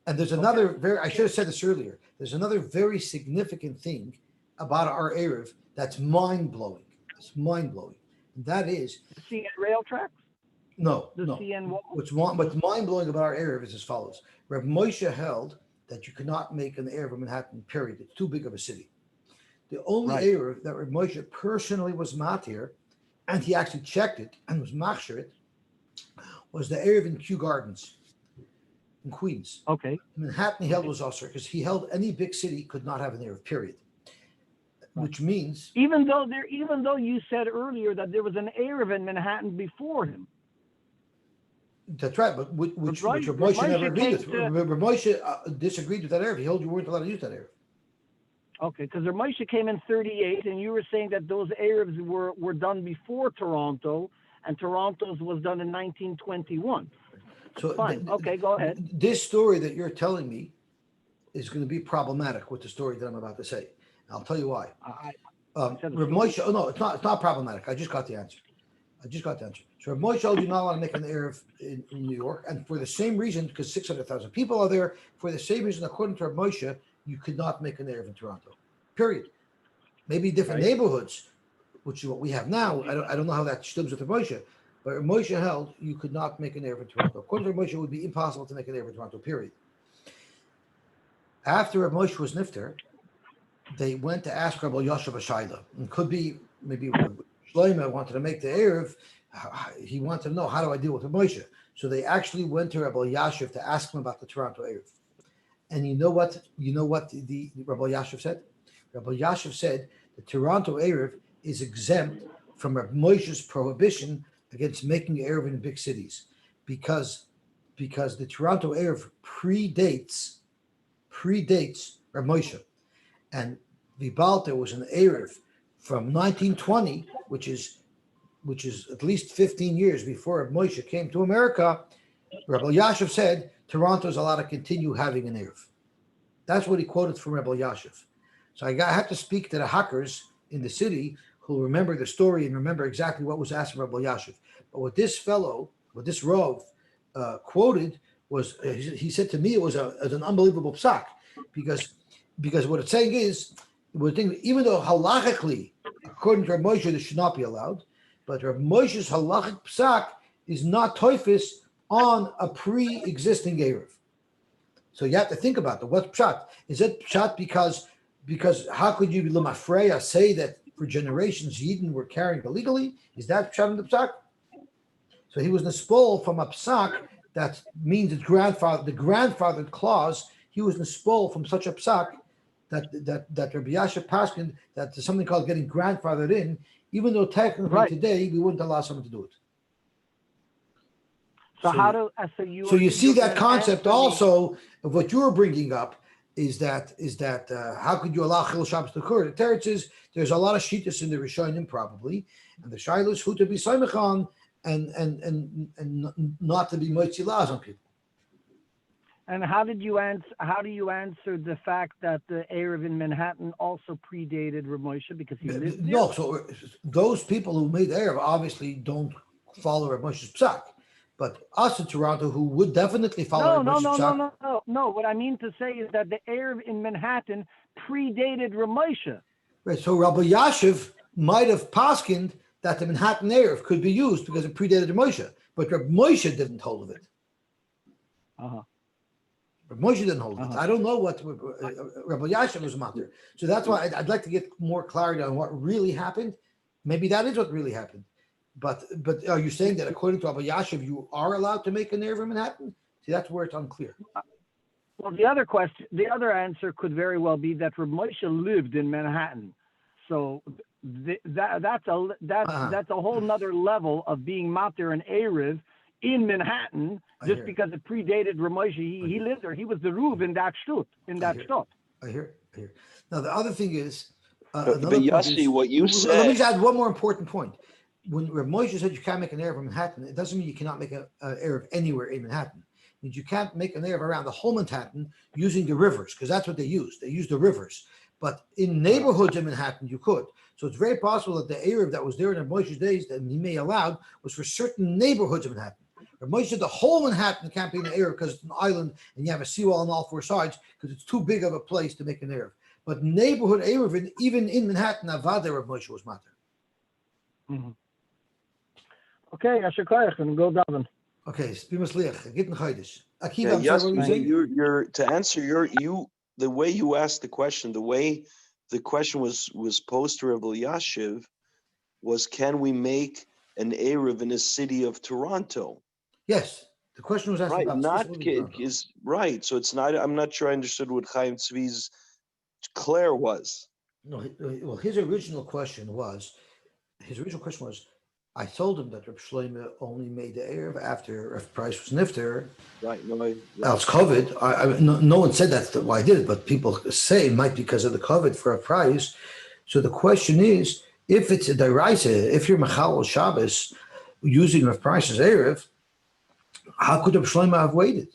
And there's another I should have said this earlier. There's another very significant thing about our Eruv that's mind-blowing. It's mind-blowing. And that is The CN rail tracks. no. CN wall. What's mind-blowing about our Eruv is as follows. Reb Moshe held that you could not make an Eruv in Manhattan, period. It's too big of a city. The only Eruv that Reb Moshe personally was matir, and he actually checked it and was machshir it, was the Eruv in Kew Gardens in Queens. Okay. Manhattan he held was also because he held any big city could not have an Eruv, period. Which means even though you said earlier that there was an Eruv in Manhattan before him. That's right, but which Reb Moshe never agreed with. Reb Moshe disagreed with that Eruv. He held you weren't allowed to use that Eruv. Okay, because Reb Moshe came in 38, and you were saying that those Eruvs were done before Toronto, and Toronto's was done in 1921. So fine. Okay, go ahead. This story that you're telling me is going to be problematic with the story that I'm about to say. I'll tell you why. Reb Moshe, no, it's not problematic. I just got the answer. So Reb Moshe told you not allowed to make an Eruv in New York, and for the same reason, because 600,000 people are there, for the same reason, according to Reb Moshe, you could not make an Eruv in Toronto. Period. Maybe different neighborhoods, which is what we have now. I don't know how that stubs with Reb Moshe, but Reb Moshe held you could not make an Eruv in Toronto. According to Reb Moshe, it would be impossible to make an Eruv in Toronto. Period. After Reb Moshe was nifter, they went to ask Rabbi Yosef Ashayla. It could be maybe Shlomo wanted to make the Eruv. He wanted to know, how do I deal with Rabbi Moshe? So they actually went to Rabbi Yashiv to ask him about the Toronto Eruv. And you know what the Rabbi Yashiv said? Rabbi Yashiv said the Toronto Eruv is exempt from Rabbi Moshe's prohibition against making Eruv in big cities because the Toronto Eruv predates Rabbi Moshe. And Vibalta was an Eruv from 1920, which is at least 15 years before Rabbi Moshe came to America. Rabbi Yashiv said Toronto is allowed to continue having an Eruv. That's what he quoted from Rabbi Yashiv. So I have to speak to the hackers in the city who remember the story and remember exactly what was asked of Rabbi Yashiv. But what this Rav quoted was, he said to me it was an unbelievable psak because what it's saying is, even though halachically, according to Rav Moshe, this should not be allowed, but Rav Moshe's halachic psak is not toifus on a pre-existing Eruv. So you have to think about that. What's pshat? Is it pshat because how could you l'mafreya say that for generations Yidden were carrying illegally? Is that pshat in the psak? So he was nespol from a psak that means the grandfathered clause. He was nespol from such a psak that Rabbi Yashiv Paskin, that there's something called getting grandfathered in, even though technically today we wouldn't allow someone to do it. So you see that concept also of what you're bringing up is that how could you allow Chil Shabbos to occur? The teretz is there's a lot of shittas in the Rishonim probably, and the shayla is who to be soymechan and not to be moitzi laws on people. And how do you answer the fact that the Eruv in Manhattan also predated Rav Moshe because he lived there? No, so those people who made Eruv obviously don't follow Rav Moshe's psak. But us in Toronto, who would definitely follow Rav Moshe's psak. No. What I mean to say is that the Eruv in Manhattan predated Rav Moshe. Right. So Rabbi Yashiv might have paskined that the Manhattan Eruv could be used because it predated Moshe, but Rabbi Moshe didn't hold of it. Rabbi Moshe didn't hold it. I don't know what Rabbi Yashiv was matter. So that's why I'd like to get more clarity on what really happened. Maybe that is what really happened. But are you saying that according to Rabbi Yashiv, you are allowed to make an Eruv in Manhattan? See, that's where it's unclear. Well, the other answer could very well be that Rabbi Moshe lived in Manhattan. So that's a whole nother level of being matir and Eruv in Manhattan, just because it predated Rav Moshe. He lived there. He was the Eruv in that shtut. I hear. Now the other thing is, but Yosy, what you said. Let me just add one more important point. when Reb Moshe said you can't make an Eruv in Manhattan, it doesn't mean you cannot make an Eruv anywhere in Manhattan. It means you can't make an Eruv around the whole Manhattan using the rivers, because that's what they use. They use the rivers. But in neighborhoods in Manhattan, you could. So it's very possible that the Eruv that was there in Reb Moshe's days that he may allowed was for certain neighborhoods of Manhattan. Reb Moshe said the whole Manhattan can't be an Eruv because it's an island and you have a seawall on all four sides because it's too big of a place to make an Eruv. But neighborhood Eruv, even in Manhattan, Avada Reb Moshe was matter. Mm-hmm. Okay, Asher Koyach, and go daven. Okay, Spimasliach, get in Chaydish. Akiva, Yeah, I'm yes, sorry, what were you saying? you're to answer the way you asked the question, the way the question was posed to Rebbe Yashiv was, can we make an Eruv in the city of Toronto? Yes, the question was asked Right, about not specifically Toronto. is right. So it's not. I'm not sure I understood what Chaim Tzvi's Claire was. No, well, his original question was, I told him that Reb Shlomo only made the Eruv after Reb Price was nifter. Right. No, Else COVID. No one said that's why I did it, but people say it might be because of the COVID for a price. So the question is, if it's a deraisa, if you're Machal Shabbos using Reb Price's Eruv, how could Reb Shlomo have waited?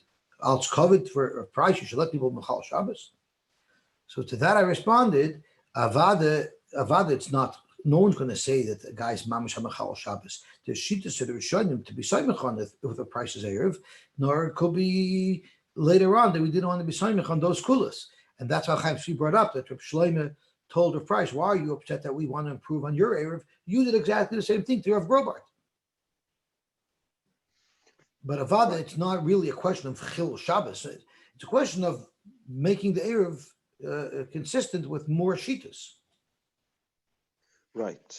Else COVID for a price, you should let people Machal Shabbos. So to that I responded, Avada, it's not. No one's going to say that the guy's mamash hamachal Shabbos. There's shittas that are showing to be saimach on if the price is Eruv, nor it could be later on that we didn't want to be saimach on those kulas. And that's how Chaim Tzvi brought up that Reb Shlomo told the price, why are you upset that we want to improve on your Eruv? You did exactly the same thing to Rav Grobart. But Avada, it's not really a question of Chil Shabbos. It's a question of making the Eruv consistent with more shittas. right.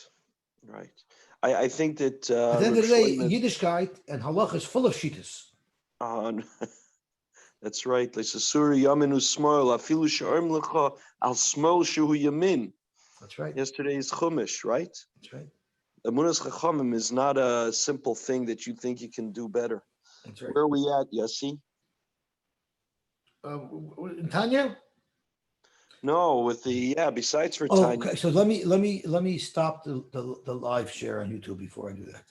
I think that At the end of the day, Yiddishkeit and halacha is full of shittas. That's right. Le'sasuri yaminu smol afilu she'arm lecha al smol shehu yamin. That's right. Yesterday is Chumash, right? That's right. Emunas Chachamim is not a simple thing that you think you can do better. That's right. Where are we at, Yosy? In Tanya? No, with the besides for Oh, Tanya. okay. So let me stop the live share on YouTube before I do that.